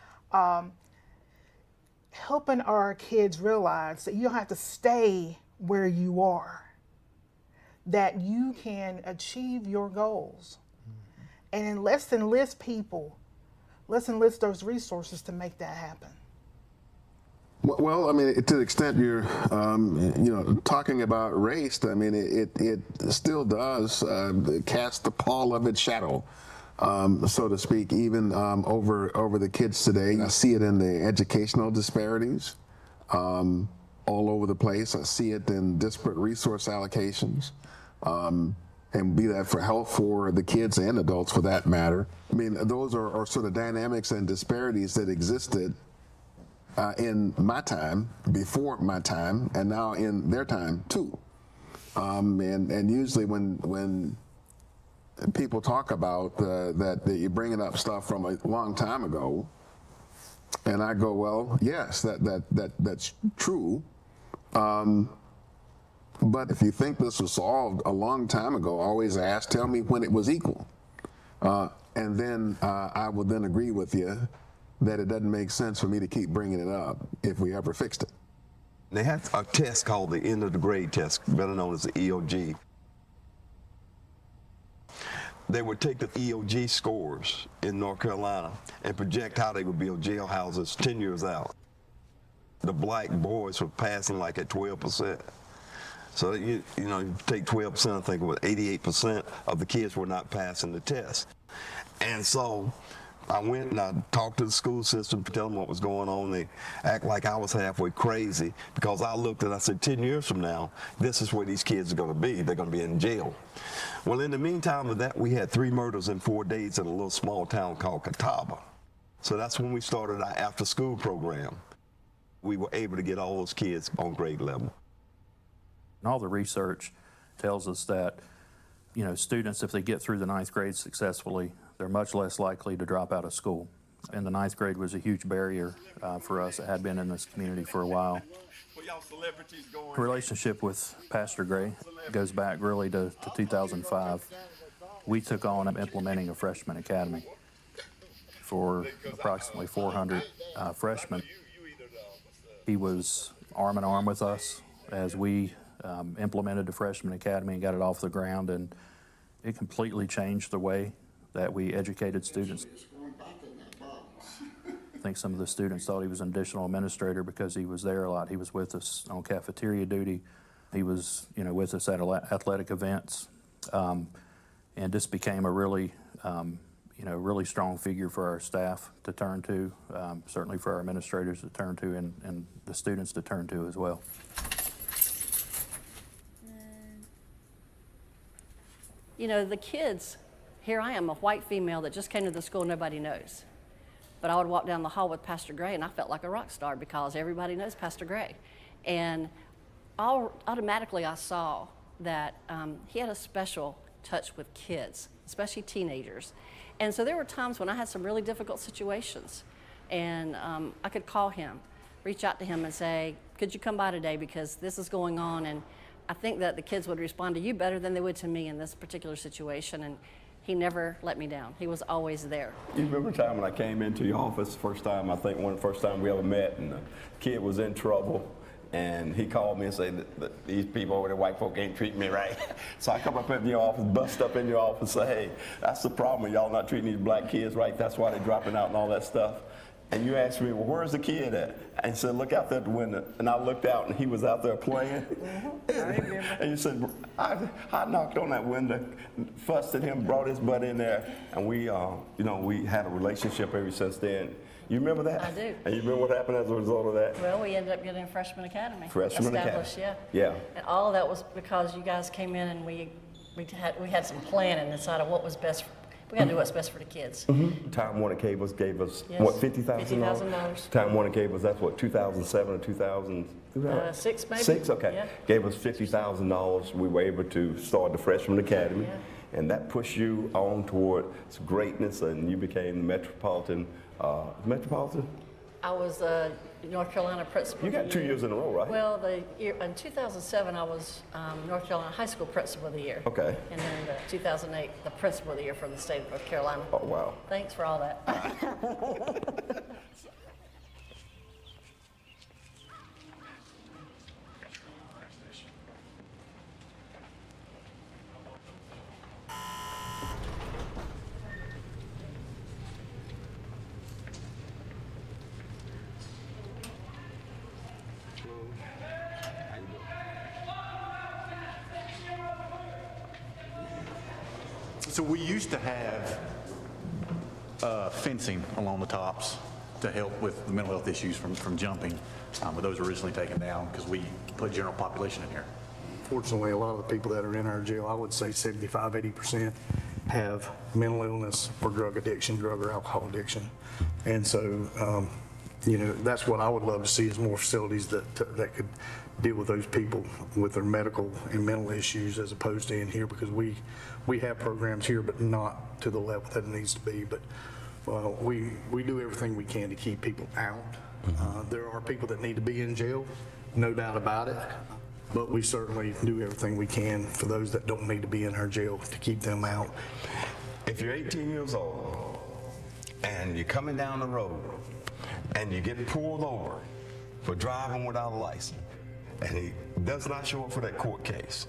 helping our kids realize that you don't have to stay where you are, that you can achieve your goals. And let's enlist people, let's enlist those resources to make that happen. Well, I mean, to the extent you're, talking about race, I mean, it still does cast the pall of its shadow, so to speak, even over the kids today. I see it in the educational disparities all over the place. I see it in disparate resource allocations, and be that for health for the kids and adults for that matter. I mean, those are sort of dynamics and disparities that existed in my time, before my time, and now in their time too. And usually when people talk about that you're bringing up stuff from a long time ago, and I go, well, yes, that's true. But if you think this was solved a long time ago, always ask, tell me when it was equal. And then I will then agree with you that it doesn't make sense for me to keep bringing it up if we ever fixed it. They had a test called the end of the grade test, better known as the EOG. They would take the EOG scores in North Carolina and project how they would build jailhouses 10 years out. The black boys were passing like at 12%. So you take 12%, I think it was 88% of the kids were not passing the test. And so I went and I talked to the school system to tell them what was going on. They act like I was halfway crazy because I looked and I said, 10 years from now, this is where these kids are going to be. They're going to be in jail. Well, in the meantime of that, we had 3 murders in 4 days in a little small town called Catawba. So that's when we started our after-school program. We were able to get all those kids on grade level. And all the research tells us that, students, if they get through the 9th grade successfully, they're much less likely to drop out of school. And the 9th grade was a huge barrier for us. It had been in this community for a while. The relationship with Pastor Gray goes back really to 2005. We took on implementing a freshman academy for approximately 400 freshmen. He was arm in arm with us as we implemented the freshman academy and got it off the ground, and it completely changed the way that we educated students. I think some of the students thought he was an additional administrator because he was there a lot. He was with us on cafeteria duty. He was, with us at athletic events, and just became a really, really strong figure for our staff to turn to, certainly for our administrators to turn to, and the students to turn to as well. The kids, here I am, a white female that just came to the school nobody knows. But I would walk down the hall with Pastor Gray and I felt like a rock star because everybody knows Pastor Gray. And automatically I saw that he had a special touch with kids, especially teenagers. And so there were times when I had some really difficult situations and I could call him, reach out to him and say, could you come by today because this is going on, and I think that the kids would respond to you better than they would to me in this particular situation, and he never let me down. He was always there. You remember the time when I came into your office, first time, I think one of the first time we ever met, and the kid was in trouble, and he called me and said that these people over there, white folk, ain't treating me right. So I come up in your office, bust up in your office, and say, hey, that's the problem, y'all not treating these black kids right, that's why they're dropping out and all that stuff. And you asked me, well, where's the kid at? And you said, look out there the window. And I looked out, and he was out there playing. And you said, I knocked on that window, fussed at him, brought his butt in there, and we had a relationship ever since then. You remember that? I do. And you remember what happened as a result of that? Well, we ended up getting a freshman academy. Freshman established, academy. Yeah. Yeah. And all of that was because you guys came in and we had some planning and decided what was best. We got to do what's best for the kids. Mm-hmm. Time Warner gave us yes. what, $50,000? $50,000. Time Warner gave us, that's what, 2007 or 2006 maybe. 6, okay. Yeah. Gave us $50,000. We were able to start the Freshman Academy, and that pushed you on toward greatness, and you became the Metropolitan. I was North Carolina Principal. You got 2 years in a row, right? Well, in 2007, I was North Carolina High School Principal of the Year. Okay. And then 2008, the Principal of the Year for the state of North Carolina. Oh, wow. Thanks for all that. So we used to have fencing along the tops to help with the mental health issues from jumping, but those were recently taken down because we put general population in here. Fortunately, a lot of the people that are in our jail, I would say 75–80%, have mental illness or drug addiction, drug or alcohol addiction. And so, that's what I would love to see, is more facilities that could deal with those people with their medical and mental issues, as opposed to in here, because we have programs here, but not to the level that it needs to be. But we do everything we can to keep people out. There are people that need to be in jail, no doubt about it. But we certainly do everything we can for those that don't need to be in our jail to keep them out. If you're 18 years old and you're coming down the road and you get pulled over for driving without a license, and he does not show up for that court case,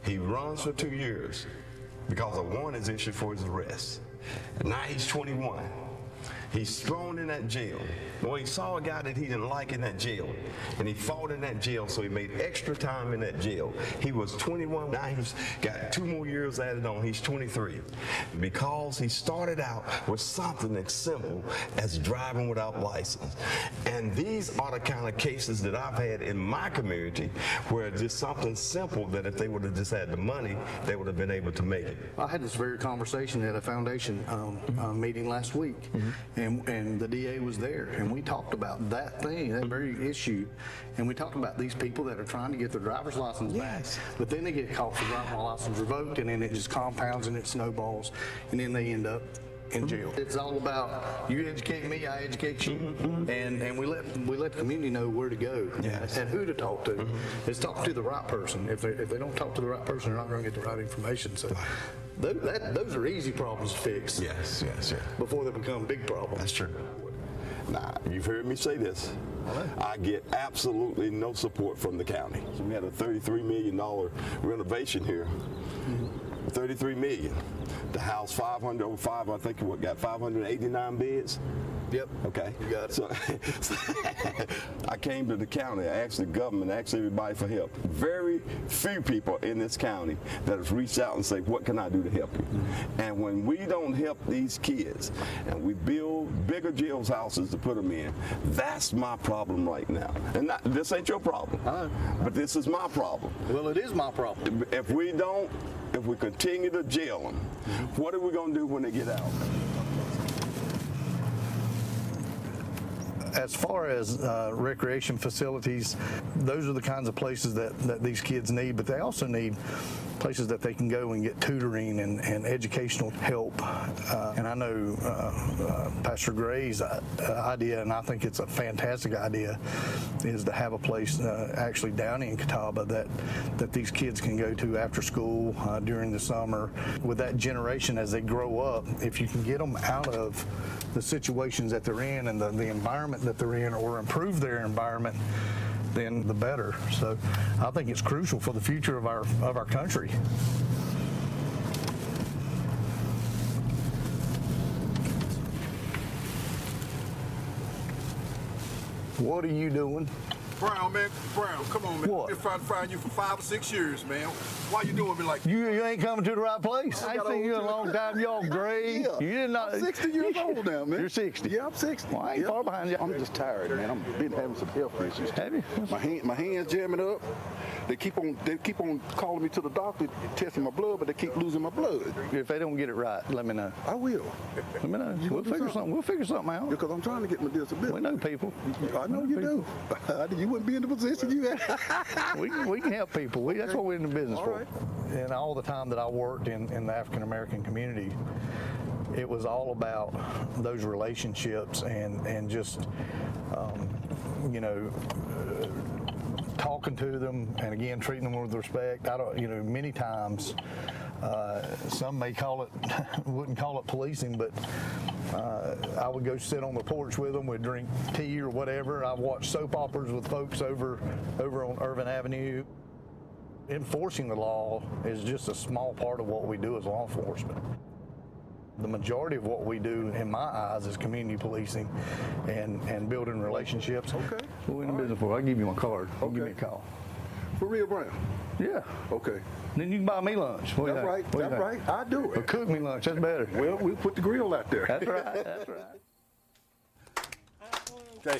he runs for 2 years because a warrant is issued for his arrest. And now he's 21. He's thrown in that jail. Well, he saw a guy that he didn't like in that jail, and he fought in that jail, so he made extra time in that jail. He was 21, now he's got 2 more years added on, he's 23. Because he started out with something as simple as driving without license. And these are the kind of cases that I've had in my community where it's just something simple that if they would have just had the money, they would have been able to make it. I had this very conversation at a foundation meeting last week, and the DA was there, and we talked about that thing, that very issue, and we talked about these people that are trying to get their driver's license back, but then they get caught for driving license revoked, and then it just compounds and it snowballs, and then they end up in jail. It's all about you educate me, I educate you, and we let the community know where to go and who to talk to. It's talk to the right person. If they don't talk to the right person, they're not going to get the right information. So those are easy problems to fix. Yes. Before they become big problems. That's true. Now, you've heard me say this. I get absolutely no support from the county. So we had a $33 million renovation here. $33 million. The house 500 over 5, I think what got 589 beds. Yep. Okay. You got it. So I came to the county, I asked the government, I asked everybody for help. Very few people in this county that have reached out and say, what can I do to help you? And when we don't help these kids and we build bigger jails houses to put them in, that's my problem right now. And this ain't your problem, but this is my problem. Well, it is my problem. If we continue to jail them, what are we going to do when they get out? As far as recreation facilities, those are the kinds of places that these kids need, but they also need places that they can go and get tutoring and educational help. And I know Pastor Gray's idea, and I think it's a fantastic idea, is to have a place actually down in Catawba that these kids can go to after school during the summer. With that generation as they grow up, if you can get them out of the situations that they're in and the environment that they're in, or improve their environment, then the better. So I think it's crucial for the future of our country. What are you doing? Brown, man, Brown, come on, man. What? I've been trying to find you for 5 or 6 years, man. Why you doing me like that? You ain't coming to the right place. I ain't seen you in a long time. Y'all gray. Yeah. You did not. I'm 60 years old now, man. You're 60. Yeah, I'm 60. Well, I ain't far behind you. I'm just tired, man. I've been having some health issues. Have you? My hands jamming up. They keep on calling me to the doctor, testing my blood, but they keep losing my blood. If they don't get it right, let me know. I will. Let me know. We'll figure something out. Because I'm trying to get my disability. We know people. I know you do. You wouldn't be in the position you had. we can help people. That's what we're in the business all for. Right. And all the time that I worked in the African American community, it was all about those relationships and just talking to them, and again treating them with respect. Many times some may wouldn't call it policing, but I would go sit on the porch with them, we'd drink tea or whatever. I've watched soap operas with folks over on Irvin Avenue. Enforcing the law is just a small part of what we do as law enforcement. The majority of what we do, in my eyes, is community policing and building relationships. Okay. What we in the business for? I'll give you my card. Okay. Give me a call. For real, Brown? Yeah. Okay. Then you can buy me lunch. That's right. That's right. I do it. Or cook me lunch. That's better. Well, we'll put the grill out there. That's right. That's right. Okay.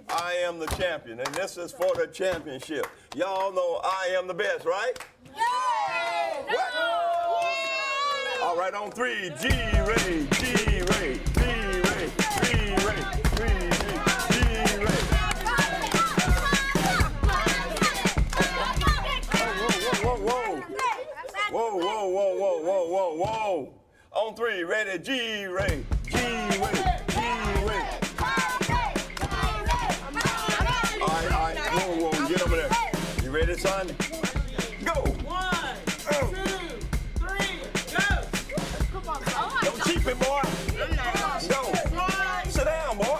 I am the champion, and this is for the championship. Y'all know I am the best, right? Yay! What? Yeah! All right, on 3, G-Ray, G-Ray, G-Ray, G-Ray, G-Ray, G-Ray. Whoa. On 3, ready, G-Ray, G-Ray, G-Ray. All right, whoa, get over there. You ready, son? Go. 1, 2, 3, go. Don't cheat me, boy. Go. Sit down, boy.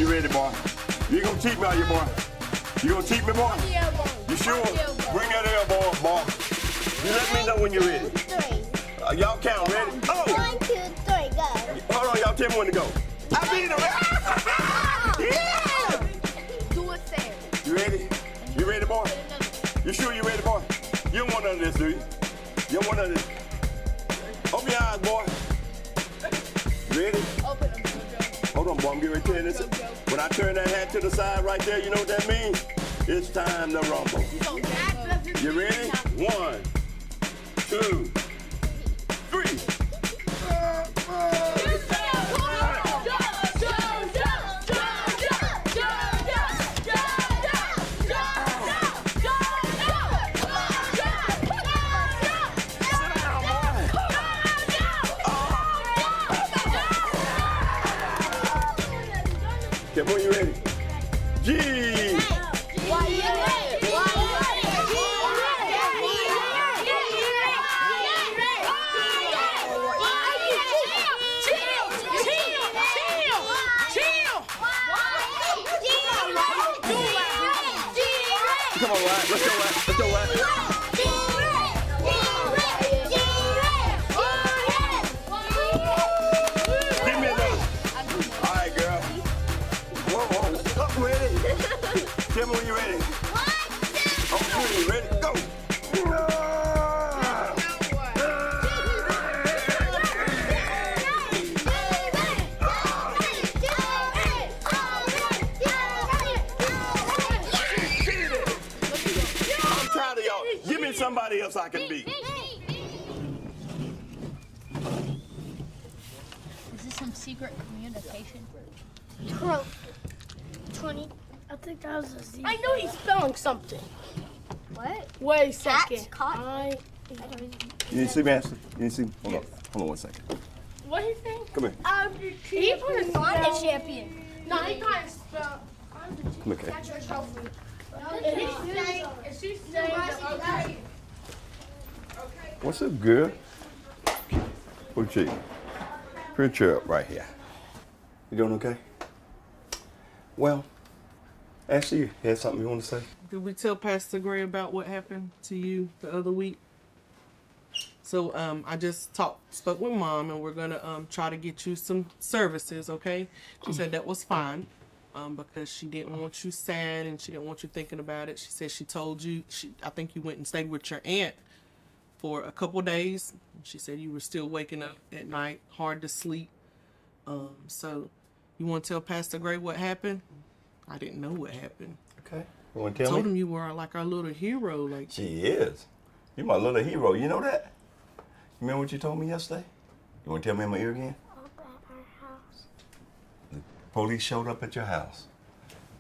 you ready, boy. You gonna cheat me, are you, boy? You gonna cheat me, boy? You sure? Bring that elbow up, boy. You let me know when you're ready. Y'all count, ready? Oh! 1, 2, 3, go. Hold on, y'all tell me when to go. I beat him. Yeah! Do it fair. You ready? You ready, boy? You sure you ready, boy? You don't want none of this, do you? You don't want none of this. Open your eyes, boy. You ready? Open them, Jojo. Hold on, boy, I'm getting ready to turn this. When I turn that hat to the side right there, you know what that means? It's time to rumble. You ready? 1, 2, 3. Come on, you ready? G! Why you ready? Come on, Ryan. Let's go, Ryan. Let's go, Ryan. Give me another. All right, girl. Whoa, whoa. Up, ready? Tell me when you're ready. 1, 2. Oh, you ready? Go. I'm tired of y'all. Give me somebody else I can beat. Is this some secret communication? 20. I think that was a Z. I know he's spelling something. What? Wait a second. That's cotton. You need to see me, Ashley? You need to see me? Hold on. Hold on 1 second. What is he? Come here. He put a Sonic champion. No, he can't spell. Come here, Kay. That's your trophy. Is she saying that? Okay. What's up, girl? Put your chair up right here. You doing okay? Well, Ashley, you had something you want to say? Did we tell Pastor Gray about what happened to you the other week? So I just spoke with Mom, and we're gonna try to get you some services. Okay? She said that was fine because she didn't want you sad and she didn't want you thinking about it. She said she told you. I think you went and stayed with your aunt for a couple days. She said you were still waking up at night, hard to sleep. So you want to tell Pastor Gray what happened? I didn't know what happened. Okay. You want to tell Told me? him you were like our little hero. Like She is. You're my little hero. You know that? You remember what you told me yesterday? You want to tell me in my ear again? Up at our house. The police showed up at your house,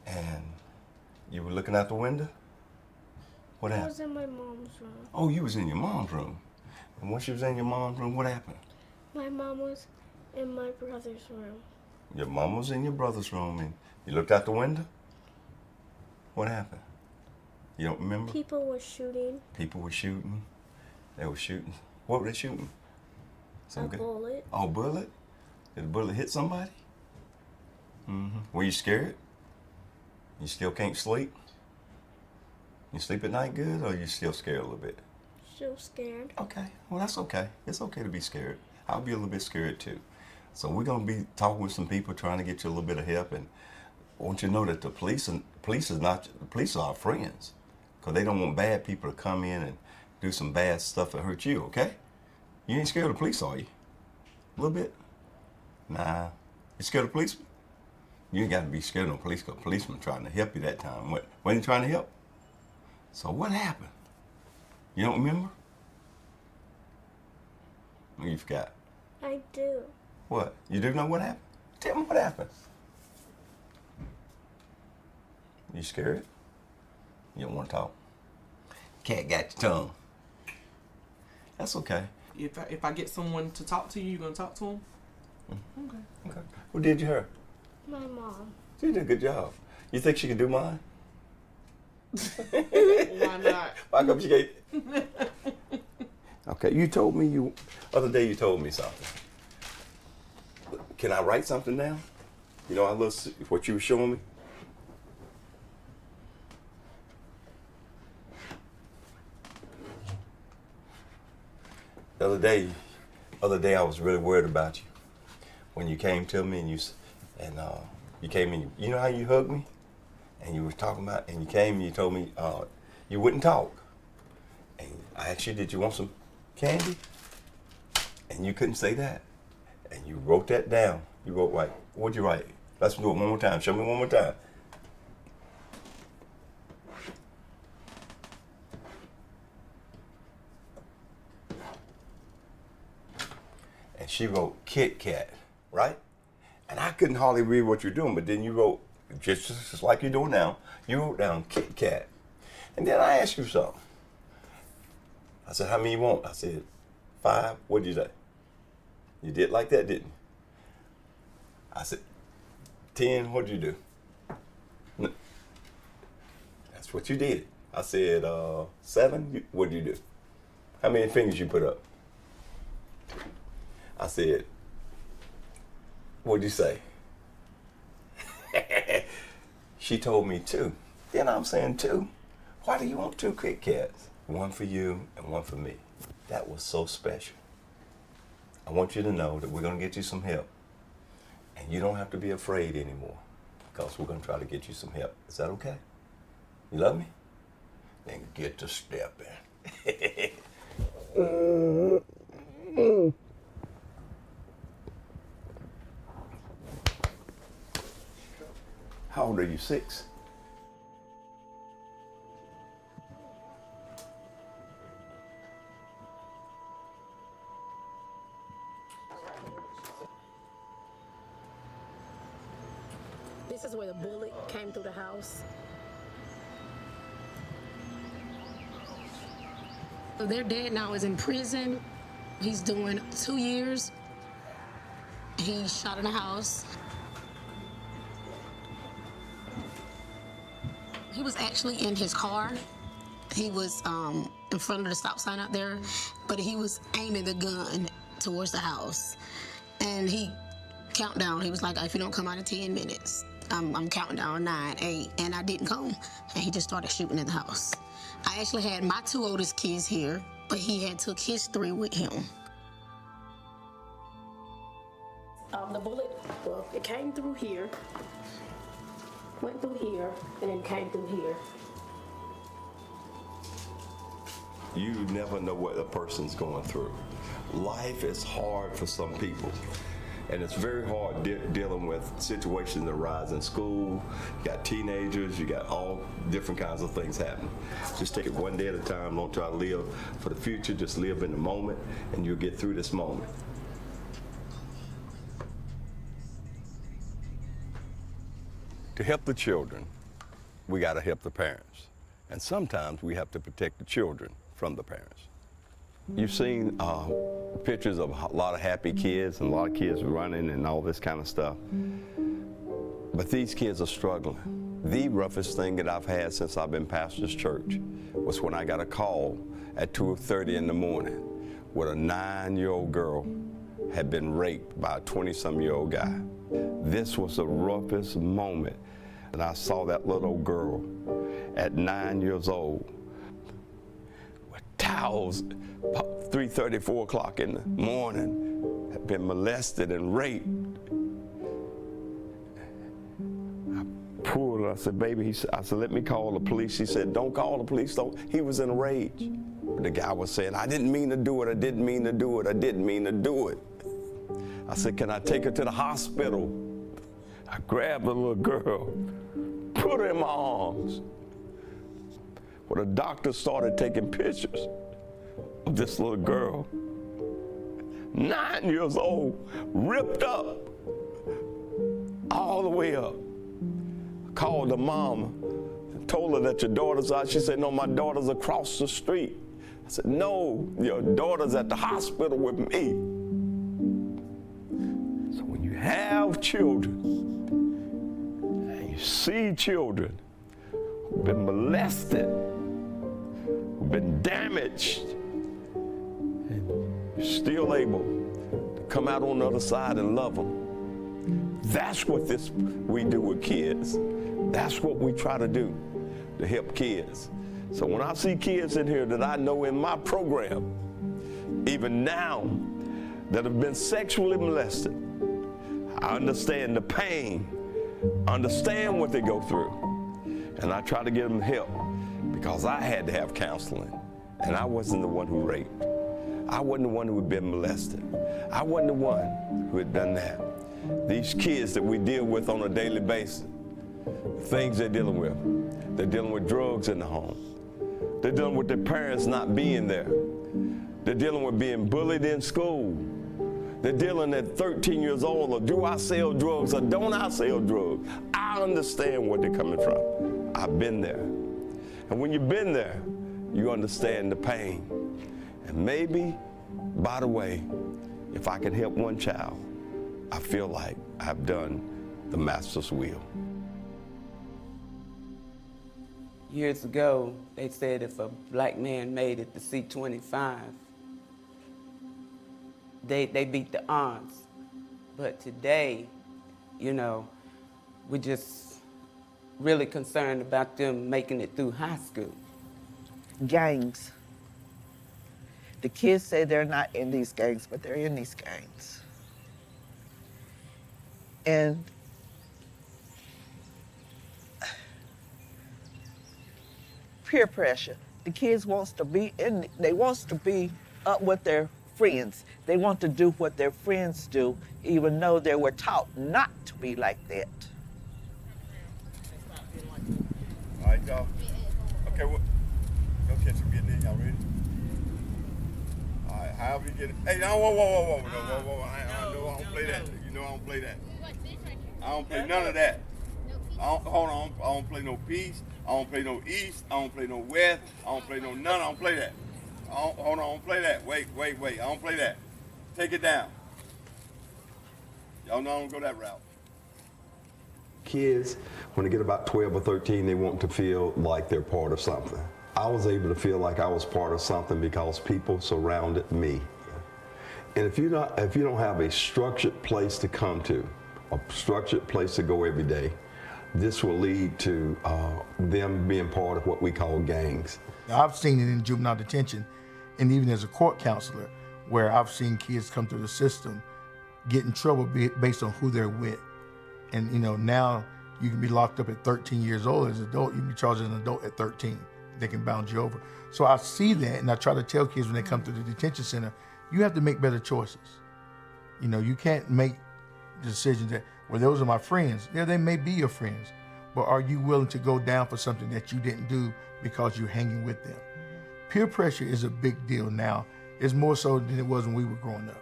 and you were looking out the window? What I happened? was in my mom's room. Oh, you was in your mom's room. And once you was in your mom's room, what happened? My mom was in my brother's room. Your mom was in your brother's room, and you looked out the window? What happened? You don't remember? People were shooting. People were shooting. They were shooting. What were they shooting? A bullet. Oh, bullet? Did the bullet hit somebody? Mm-hmm. Were you scared? You still can't sleep? You sleep at night good, or you still scared a little bit? Still scared. Okay, well that's okay. It's okay to be scared. I'll be a little bit scared too. So we're gonna be talking with some people, trying to get you a little bit of help. And I want you to know that the police are our friends, because they don't want bad people to come in and do some bad stuff that hurt you. Okay? You ain't scared of the police, are you? A little bit? Nah. You scared of policemen? You ain't got to be scared of no police, because policemen trying to help you that time. What? Wasn't he trying to help? So what happened? You don't remember? Oh, you forgot. I do. What? You do know what happened? Tell me what happened. You scared? You don't want to talk? Cat got your tongue. That's okay. if I get someone to talk to you, you're gonna talk to them. Okay. Okay. Who did you her? My mom. She did a good job. You think she can do mine? Why not? Why come she gave? Okay, you told me other day you told me something. Can I write something down? You know, what you were showing me? The other day I was really worried about you. When you came to me and you came in, you know how you hugged me? And you were talking about, and you came and you told me you wouldn't talk. And I asked you, did you want some candy? And you couldn't say that. And you wrote that down. You wrote, like, what'd you write? Let's do it one more time. Show me one more time. And she wrote Kit Kat, right? And I couldn't hardly read what you're doing, but then you wrote, just like you're doing now, you wrote down Kit Kat. And then I asked you something. I said, how many you want? I said, 5. What'd you say? You did like that, didn't you? I said, 10. What'd you do? No. That's what you did. I said, 7. What'd you do? How many fingers you put up? I said, what'd you say? She told me 2. Then I'm saying 2. Why do you want 2 Kit Kats? One for you and one for me. That was so special. I want you to know that we're going to get you some help. And you don't have to be afraid anymore, because we're going to try to get you some help. Is that okay? You love me? Then get to stepping. How old are you? 6? This is where the bullet came through the house. So their dad now is in prison. He's doing 2 years. He shot in the house. He was actually in his car. He was in front of the stop sign out there, but he was aiming the gun towards the house. And he counted down. He was like, if you don't come out in 10 minutes, I'm counting down 9, 8, and I didn't come. And he just started shooting at the house. I actually had my 2 oldest kids here, but he had took his 3 with him. The bullet, well, it came through here, went through here, and then came through here. You never know what a person's going through. Life is hard for some people. And it's very hard dealing with situations that arise in school. You got teenagers, you got all different kinds of things happening. Just take it one day at a time. Don't try to live for the future. Just live in the moment, and you'll get through this moment. To help the children, we got to help the parents. And sometimes we have to protect the children from the parents. You've seen pictures of a lot of happy kids and a lot of kids running and all this kind of stuff. But these kids are struggling. The roughest thing that I've had since I've been pastor's church was when I got a call at 2:30 in the morning where a 9-year-old girl had been raped by a 20-some-year-old guy. This was the roughest moment. And I saw that little girl at 9 years old with towels, 3:30, 4 o'clock in the morning, had been molested and raped. I pulled her, I said, baby, I said, let me call the police. She said, don't call the police, don't. He was in a rage. The guy was saying, I didn't mean to do it, I didn't mean to do it, I didn't mean to do it. I said, can I take her to the hospital? I grabbed the little girl, put her in my arms. Well, the doctor started taking pictures of this little girl, 9 years old, ripped up, all the way up. I called the mama, told her that your daughter's out. She said, no, my daughter's across the street. I said, no, your daughter's at the hospital with me. So when you have children, and you see children who've been molested, who've been damaged, and you're still able to come out on the other side and love them, That's what we do with kids. That's what we try to do, to help kids. So when I see kids in here that I know in my program, even now, that have been sexually molested, I understand the pain, understand what they go through, and I try to give them help because I had to have counseling, and I wasn't the one who raped. I wasn't the one who had been molested. I wasn't the one who had done that. These kids that we deal with on a daily basis, the things they're dealing with drugs in the home. They're dealing with their parents not being there. They're dealing with being bullied in school. They're dealing at 13 years old, or do I sell drugs or don't I sell drugs? I understand where they're coming from. I've been there. And when you've been there, you understand the pain. And maybe, by the way, if I can help one child, I feel like I've done the Master's will. Years ago, they said if a black man made it to C-25, they beat the odds. But today, you know, we're just really concerned about them making it through high school. Gangs. The kids say they're not in these gangs, but they're in these gangs. And peer pressure. The kids wants to be up with their friends. They want to do what their friends do, even though they were taught not to be like that. All right, y'all. Okay, well, go catch them getting in. Y'all ready? All right, however you get it. Hey, no, whoa. I don't play that. You know I don't play that. I don't play none of that. Hold on. I don't play no peace. I don't play no east. I don't play no west. I don't play no none. I don't play that. Hold on. I don't play that. Wait. I don't play that. Take it down. Y'all know I don't go that route. Kids, when they get about 12 or 13, they want to feel like they're part of something. I was able to feel like I was part of something because people surrounded me. And if you don't have a structured place to come to, a structured place to go every day, this will lead to them being part of what we call gangs. I've seen it in juvenile detention, and even as a court counselor, where I've seen kids come through the system get in trouble based on who they're with. And you know, now you can be locked up at 13 years old as an adult. You can be charged as an adult at 13. They can bound you over. So I see that, and I try to tell kids when they come to the detention center, you have to make better choices. You know, you can't make decisions that, well, those are my friends. Yeah, they may be your friends, but are you willing to go down for something that you didn't do because you're hanging with them? Peer pressure is a big deal now. It's more so than it was when we were growing up.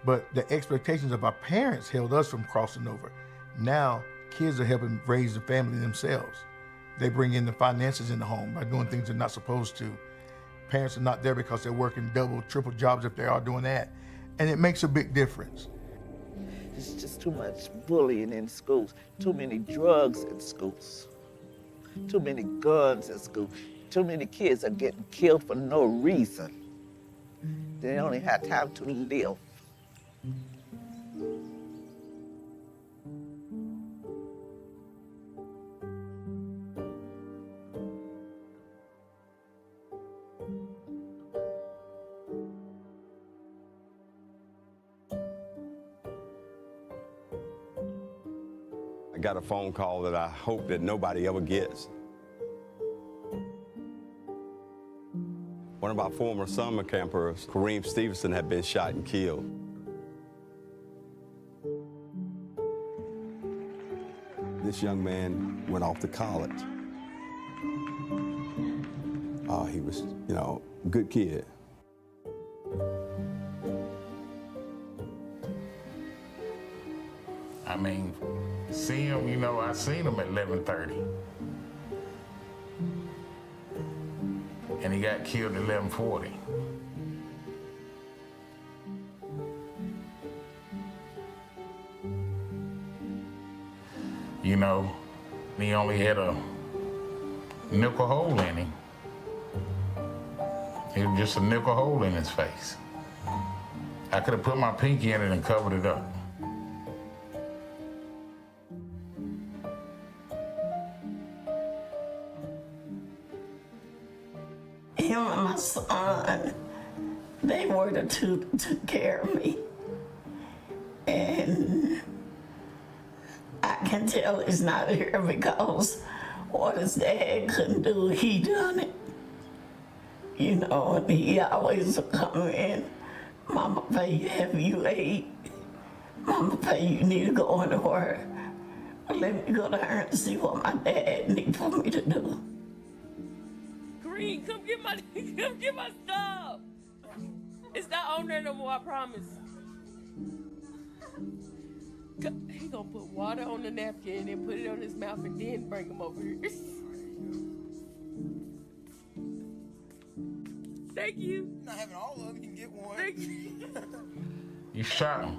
But the expectations of our parents held us from crossing over. Now, kids are helping raise the family themselves. They bring in the finances in the home by doing things they're not supposed to. Parents are not there because they're working double, triple jobs if they are doing that. And it makes a big difference. There's just too much bullying in schools, too many drugs in schools, too many guns in school. Too many kids are getting killed for no reason. They only have time to live. I got a phone call that I hope that nobody ever gets. One of our former summer campers, Kareem Stevenson, had been shot and killed. This young man went off to college. He was, you know, a good kid. I mean, see him, you know, I seen him at 11:30. And he got killed at 11:40. You know, he only had a nickel hole in him. It was just a nickel hole in his face. I could have put my pinky in it and covered it up. him and my son, they were the two that took care of me. And I can tell he's not here because what his dad couldn't do, he done it. You know, and he always would come in, Mama pay you have you ate. Mama pay you need to go into work. Let me go there and see what my dad need for me to do. Green, come get my stuff. It's not on there no more, I promise. He gonna put water on the napkin and put it on his mouth and then bring him over here. Thank you. Not having all of them, you can get one. Thank you. You shot him.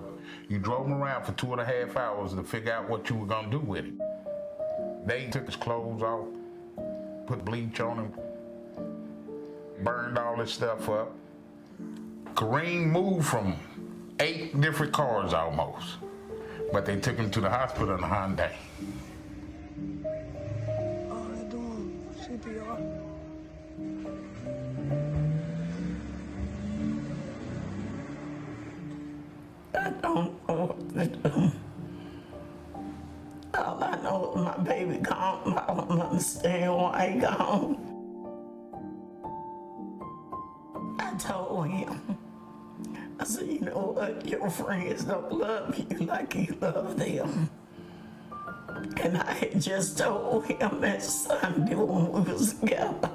You drove him around for 2.5 hours to figure out what you were gonna do with him. They took his clothes off, put bleach on him, burned all his stuff up. Kareem moved from 8 different cars almost, but they took him to the hospital in a Hyundai. Oh, they're doing CPR. I don't know what to do. All I know is my baby gone. I don't understand why he gone. I told him, I said, you know what, your friends don't love you like you love them. And I had just told him that Sunday when we was together,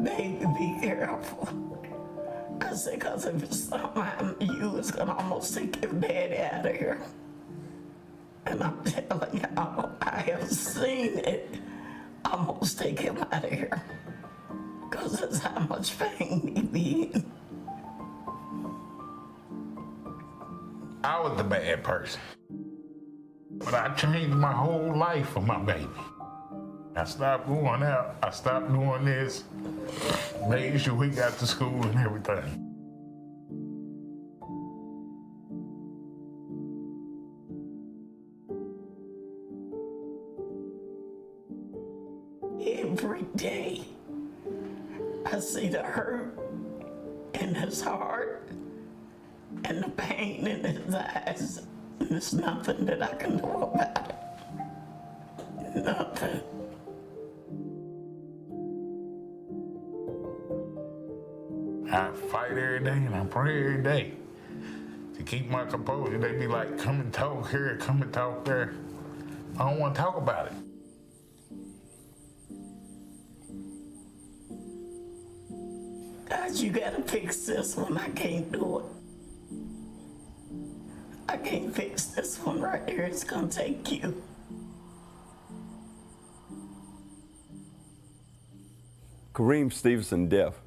baby, be careful. I said, because if it's something happened to you, it's going to almost take your daddy out of here. And I'm telling y'all, I have seen it almost take him out of here. Because that's how much pain he be in. I was the bad person, but I changed my whole life for my baby. I stopped going out, I stopped doing this, made sure we got to school and everything. Every day, I see the hurt in his heart and the pain in his eyes. And there's nothing that I can do about it. Nothing. I fight every day and I pray every day to keep my composure. They be like, come and talk here, come and talk there. I don't want to talk about it. God, you gotta fix this one. I can't do it. I can't fix this one right here. It's gonna take you. Kareem Stevenson's death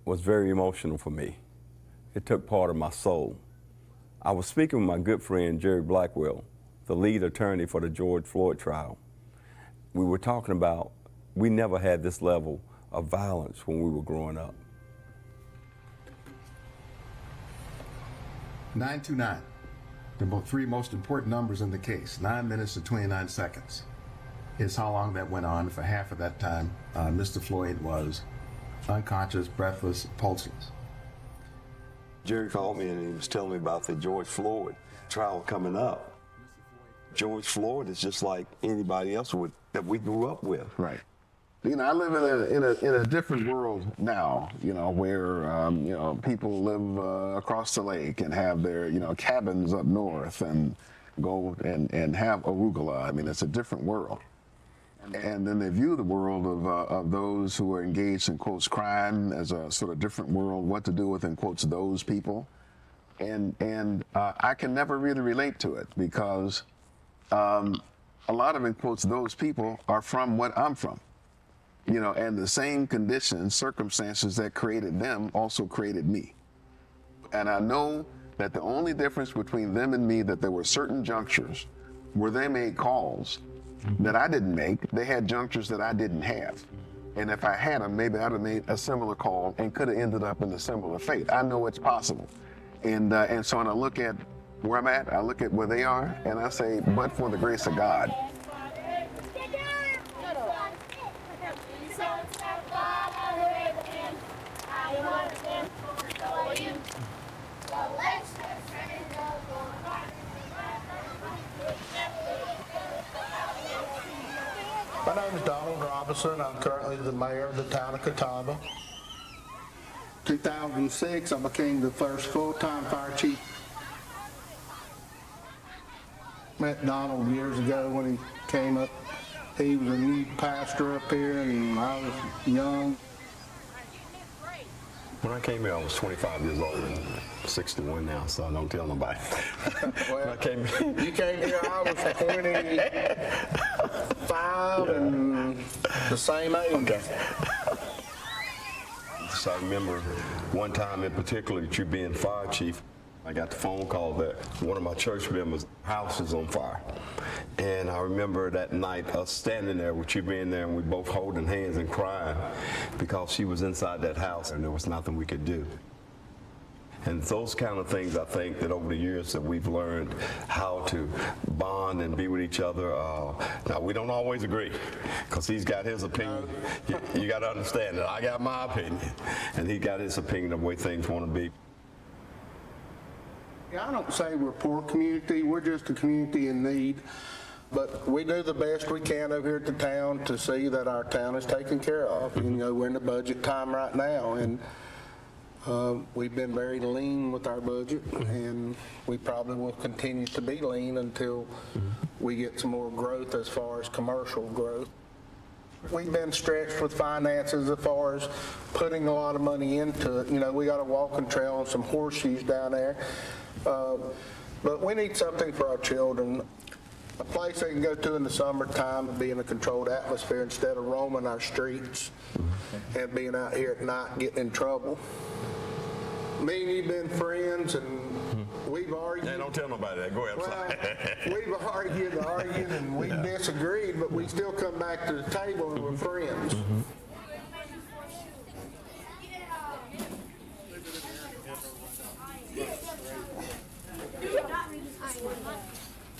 was very emotional for me. It took part of my soul. I was speaking with my good friend Jerry Blackwell, the lead attorney for the George Floyd trial. We were talking about we never had this level of violence when we were growing up. 929, the 3 most important numbers in the case. 9 minutes and 29 seconds is how long that went on. For half of that time, Mr. Floyd was unconscious, breathless, pulseless. Jerry called me and he was telling me about the George Floyd trial coming up. George Floyd is just like anybody else that we grew up with. Right. You know, I live in a different world now, you know, where, you know, people live across the lake and have their, you know, cabins up north and go and have arugula. I mean, it's a different world. And then they view the world of those who are engaged in, quotes, crime as a sort of different world, what to do with, in quotes, those people. And I can never really relate to it because a lot of, in quotes, those people are from what I'm from. You know, and the same conditions, circumstances that created them also created me. And I know that the only difference between them and me, that there were certain junctures where they made calls that I didn't make. They had junctures that I didn't have. And if I had them, maybe I'd have made a similar call and could have ended up in a similar fate. I know it's possible. And so when I look at where I'm at, I look at where they are, and I say, but for the grace of God. My name is Donald Robinson. I'm currently the mayor of the town of Catawba. 2006, I became the first full-time fire chief. Met Donald years ago when he came up. He was a new pastor up here, and I was young. When I came here, I was 25 years old. I'm 61 now, so don't tell nobody. Well, you came here, I was 25 and the same age. So I remember one time in particular that you being fire chief, I got the phone call that one of my church members' house is on fire. And I remember that night us standing there with you being there and we both holding hands and crying because she was inside that house and there was nothing we could do. And those kind of things, I think that over the years that we've learned how to bond and be with each other. Now, we don't always agree because he's got his opinion. You got to understand that I got my opinion and he got his opinion of the way things want to be. I don't say we're a poor community, we're just a community in need, but we do the best we can over here at the town to see that our town is taken care of. You know, we're in the budget time right now, and we've been very lean with our budget, and we probably will continue to be lean until we get some more growth as far as commercial growth. We've been stretched with finances as far as putting a lot of money into it. You know, we got a walking trail and some horseshoes down there. But we need something for our children. A place they can go to in the summertime and be in a controlled atmosphere instead of roaming our streets and being out here at night getting in trouble. Me and you've been friends and we've argued. Hey, don't tell nobody that. Go outside. Well, we've argued and we've disagreed, but we still come back to the table and we're friends.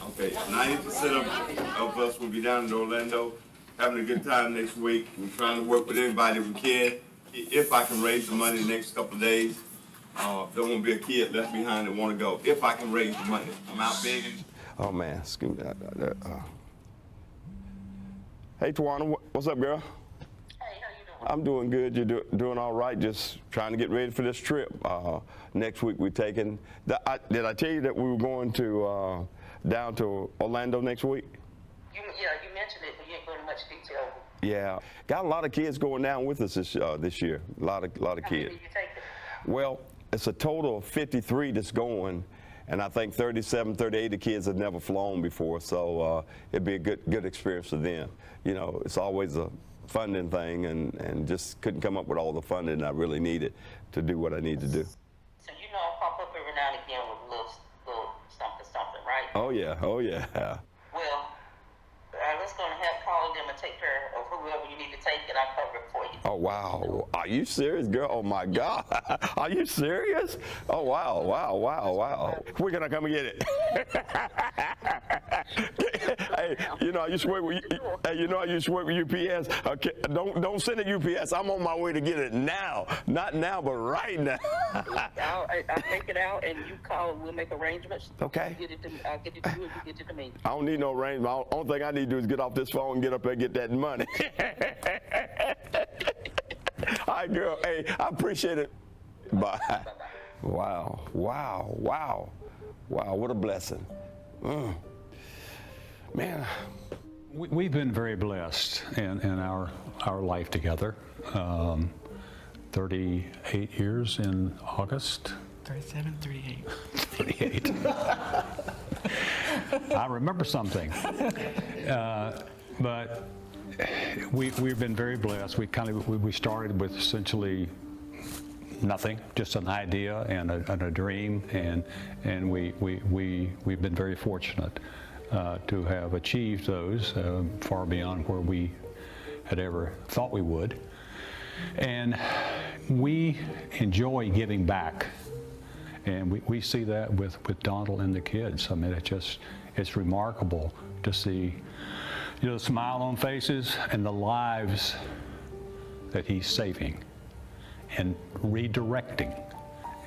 Okay, 90% of us will be down in Orlando having a good time next week. We're trying to work with anybody we can. If I can raise the money the next couple of days, there won't be a kid left behind that want to go. If I can raise the money, I'm out begging. Oh man, excuse me. Hey Tawana, what's up, girl? Hey, how you doing? I'm doing good. You're doing all right. Just trying to get ready for this trip. Next week we're taking. Did I tell you that we were going to down to Orlando next week? You mentioned it, but you ain't going into much detail. Yeah, got a lot of kids going down with us this year. A lot of kids. How many did you take? Well, it's a total of 53 that's going, and I think 37, 38 of the kids have never flown before, so it'd be a good experience for them. You know, it's always a funding thing, and just couldn't come up with all the funding I really needed to do what I need to do. So you know I'll pop up every now and again with little something, right? Oh yeah. Well, let's go ahead and call them and take care of whoever you need to take, and I'll cover it for you. Oh wow, are you serious, girl? Oh my God, are you serious? Oh wow. We're gonna come and get it. Hey, you know I used to work with UPS. Okay, don't send it UPS. I'm on my way to get it now. Not now, but right now. I'll take it out, and you call, and we'll make arrangements. Okay. I'll get it to you, and you get it to me. I don't need no arrangement. The only thing I need to do is get off this phone and get up there and get that money. All right, girl. Hey, I appreciate it. Bye. Wow. What a blessing. Man. We've been very blessed in our life together. 38 years in August. 37, 38. 38. I remember something. But we've been very blessed. We started with essentially nothing, just an idea and a dream, and we've been very fortunate to have achieved those far beyond where we had ever thought we would. And we enjoy giving back, and we see that with Donald and the kids. I mean, it's remarkable to see, the smile on faces and the lives that he's saving and redirecting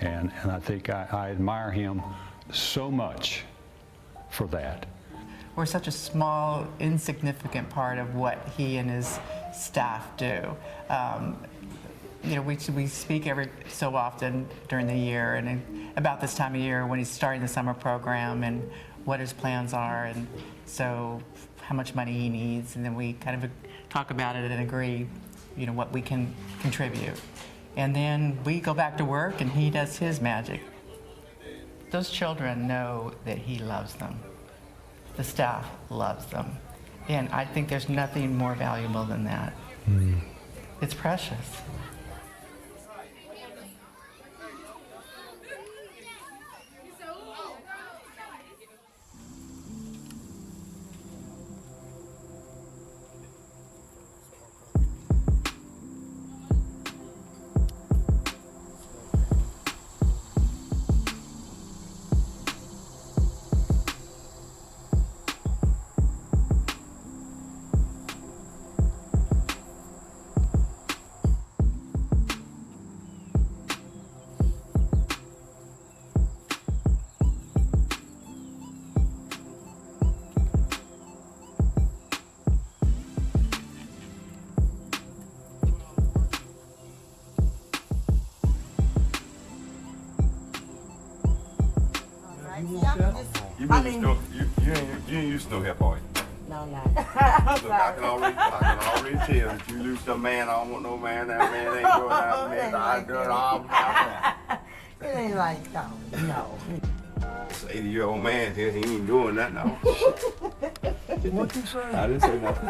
And I think I admire him so much for that. We're such a small, insignificant part of what he and his staff do. You know, we speak every so often during the year, and about this time of year when he's starting the summer program and what his plans are, and so how much money he needs, and then we kind of talk about it and agree, you know, what we can contribute. And then we go back to work and he does his magic. Those children know that he loves them. The staff loves them. And I think there's nothing more valuable than that. It's precious. You ain't used to no help, are you? No, no. Look, I can already tell that you lose some man. I don't want no man. That man ain't doing that. Man, I do it all myself. It ain't like that. No. This 80-year-old man here, he ain't doing that now. What you say? I didn't say nothing.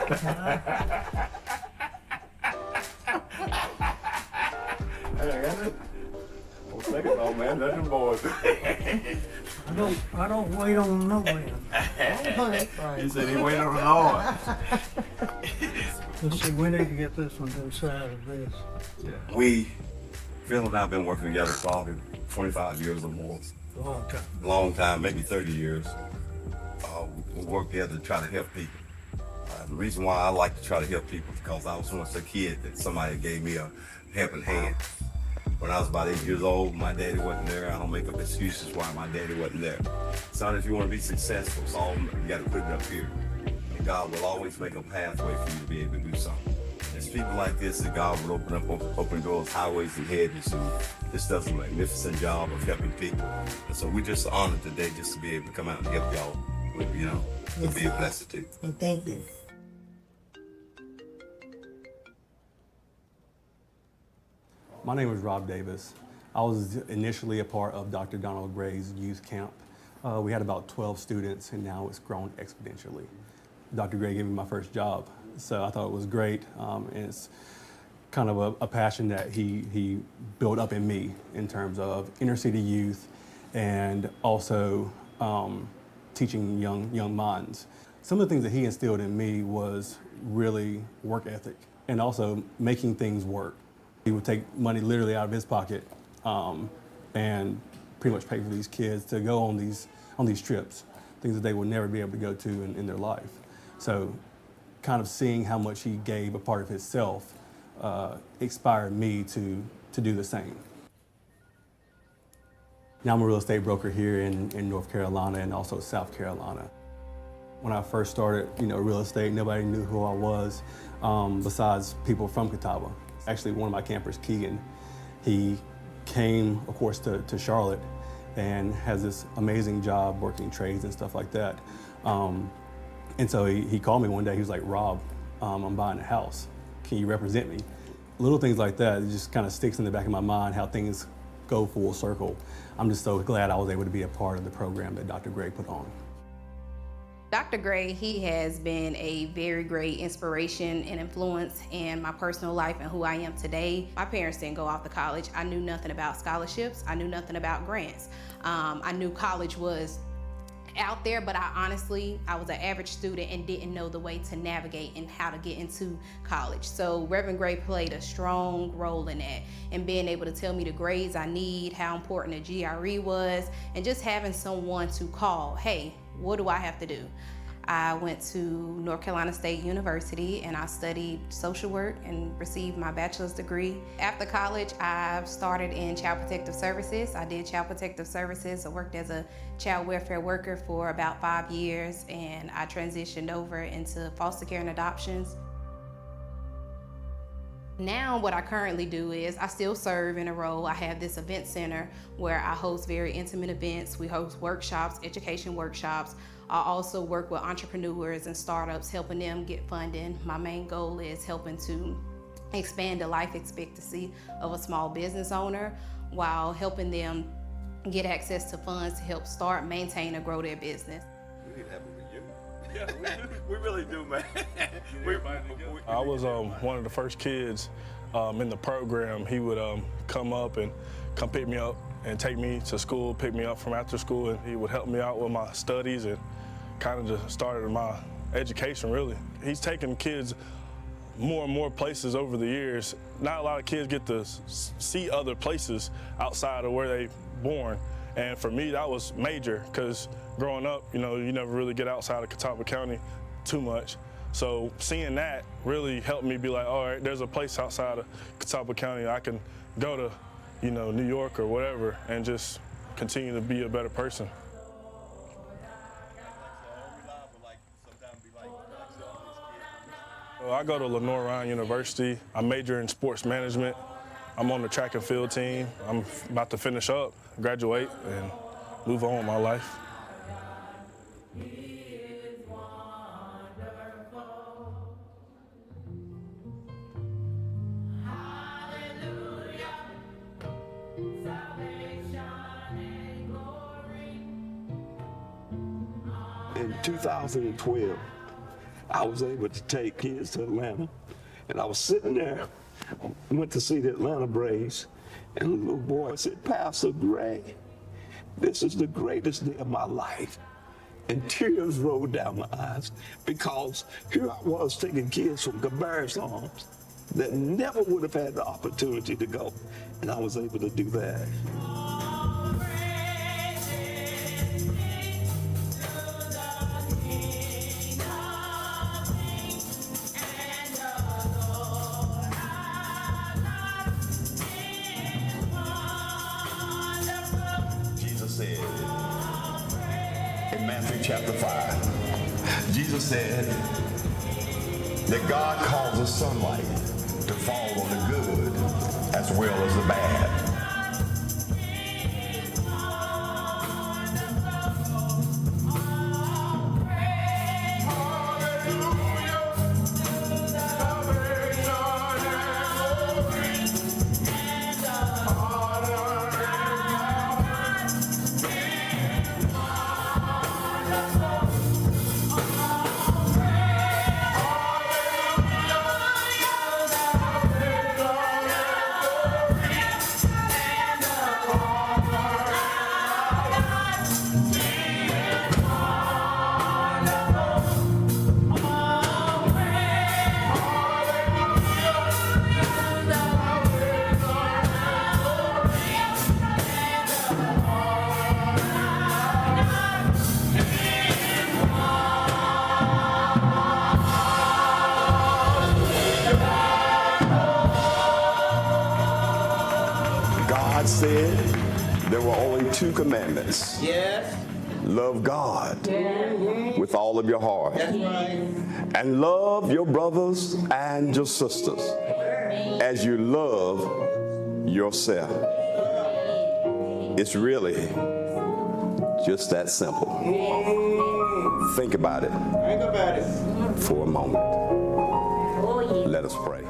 Don't think about man. Let them boys. I don't wait on no man. He said he waited on the Lord. Let's see, we need to get this one inside of this. We, Phil and I have been working together for probably 25 years or more. Long time. Long time, maybe 30 years. We work together to try to help people. The reason why I like to try to help people is because I was once a kid that somebody gave me a helping hand. When I was about 8 years old, my daddy wasn't there. I don't make up excuses why my daddy wasn't there. Son, if you want to be successful, you got to put it up here. And God will always make a pathway for you to be able to do something. It's people like this that God will open doors, highways, and hedges, and this does a magnificent job of helping people. And so we're just honored today just to be able to come out and help y'all, you know, to be a blessing to you. And thank you. My name is Rob Davis. I was initially a part of Dr. Donald Gray's youth camp. We had about 12 students, and now it's grown exponentially. Dr. Gray gave me my first job, so I thought it was great. And it's kind of a passion that he built up in me in terms of inner city youth and also teaching young minds. Some of the things that he instilled in me was really work ethic and also making things work. He would take money literally out of his pocket and pretty much pay for these kids to go on these trips, things that they would never be able to go to in their life. So kind of seeing how much he gave a part of himself inspired me to do the same. Now I'm a real estate broker here in North Carolina and also South Carolina. When I first started, real estate, nobody knew who I was besides people from Catawba. Actually, one of my campers, Keegan, he came, of course, to Charlotte and has this amazing job working trades and stuff like that. And so he called me one day. He was like, Rob, I'm buying a house. Can you represent me? Little things like that, it just kind of sticks in the back of my mind how things go full circle. I'm just so glad I was able to be a part of the program that Dr. Gray put on. Dr. Gray, he has been a very great inspiration and influence in my personal life and who I am today. My parents didn't go off to college. I knew nothing about scholarships. I knew nothing about grants. I knew college was out there, but I was an average student and didn't know the way to navigate and how to get into college. So Reverend Gray played a strong role in that and being able to tell me the grades I need, how important the GRE was, and just having someone to call, hey, what do I have to do? I went to North Carolina State University and I studied social work and received my bachelor's degree. After college, I started in Child Protective Services. I did Child Protective Services. I worked as a child welfare worker for about 5 years, and I transitioned over into foster care and adoptions. Now what I currently do is I still serve in a role. I have this event center where I host very intimate events. We host workshops, education workshops. I also work with entrepreneurs and startups, helping them get funding. My main goal is helping to expand the life expectancy of a small business owner while helping them get access to funds to help start, maintain, or grow their business. We need to have a reunion. Yeah, we really do, man. I was one of the first kids in the program. He would come up and come pick me up and take me to school, pick me up from after school, and he would help me out with my studies and kind of just started my education, really. He's taken kids more and more places over the years. Not a lot of kids get to see other places outside of where they born. And for me, that was major, because growing up, you know, you never really get outside of Catawba County too much. So seeing that really helped me be like, all right, there's a place outside of Catawba County I can go to, you know, New York or whatever, and just continue to be a better person. Well, I go to Lenore Ryan University. I major in sports management. I'm on the track and field team. I'm about to finish up, graduate, and move on with my life. In 2012, I was able to take kids to Atlanta, and I was sitting there, went to see the Atlanta Braves, and a little boy said, "Pastor Gray, this is the greatest day of my life." And tears rolled down my eyes, because here I was taking kids from Cabarrus Arms that never would have had the opportunity to go, and I was able to do that. Said in Matthew chapter 5, Jesus said that God causes sunlight to fall on the good as well as the bad. God said there were only 2 commandments. Yes. Love God Yeah. with all of your heart. That's right. And love your brothers and your sisters as you love yourself. It's really just that simple. Think about it for a moment. Let us pray.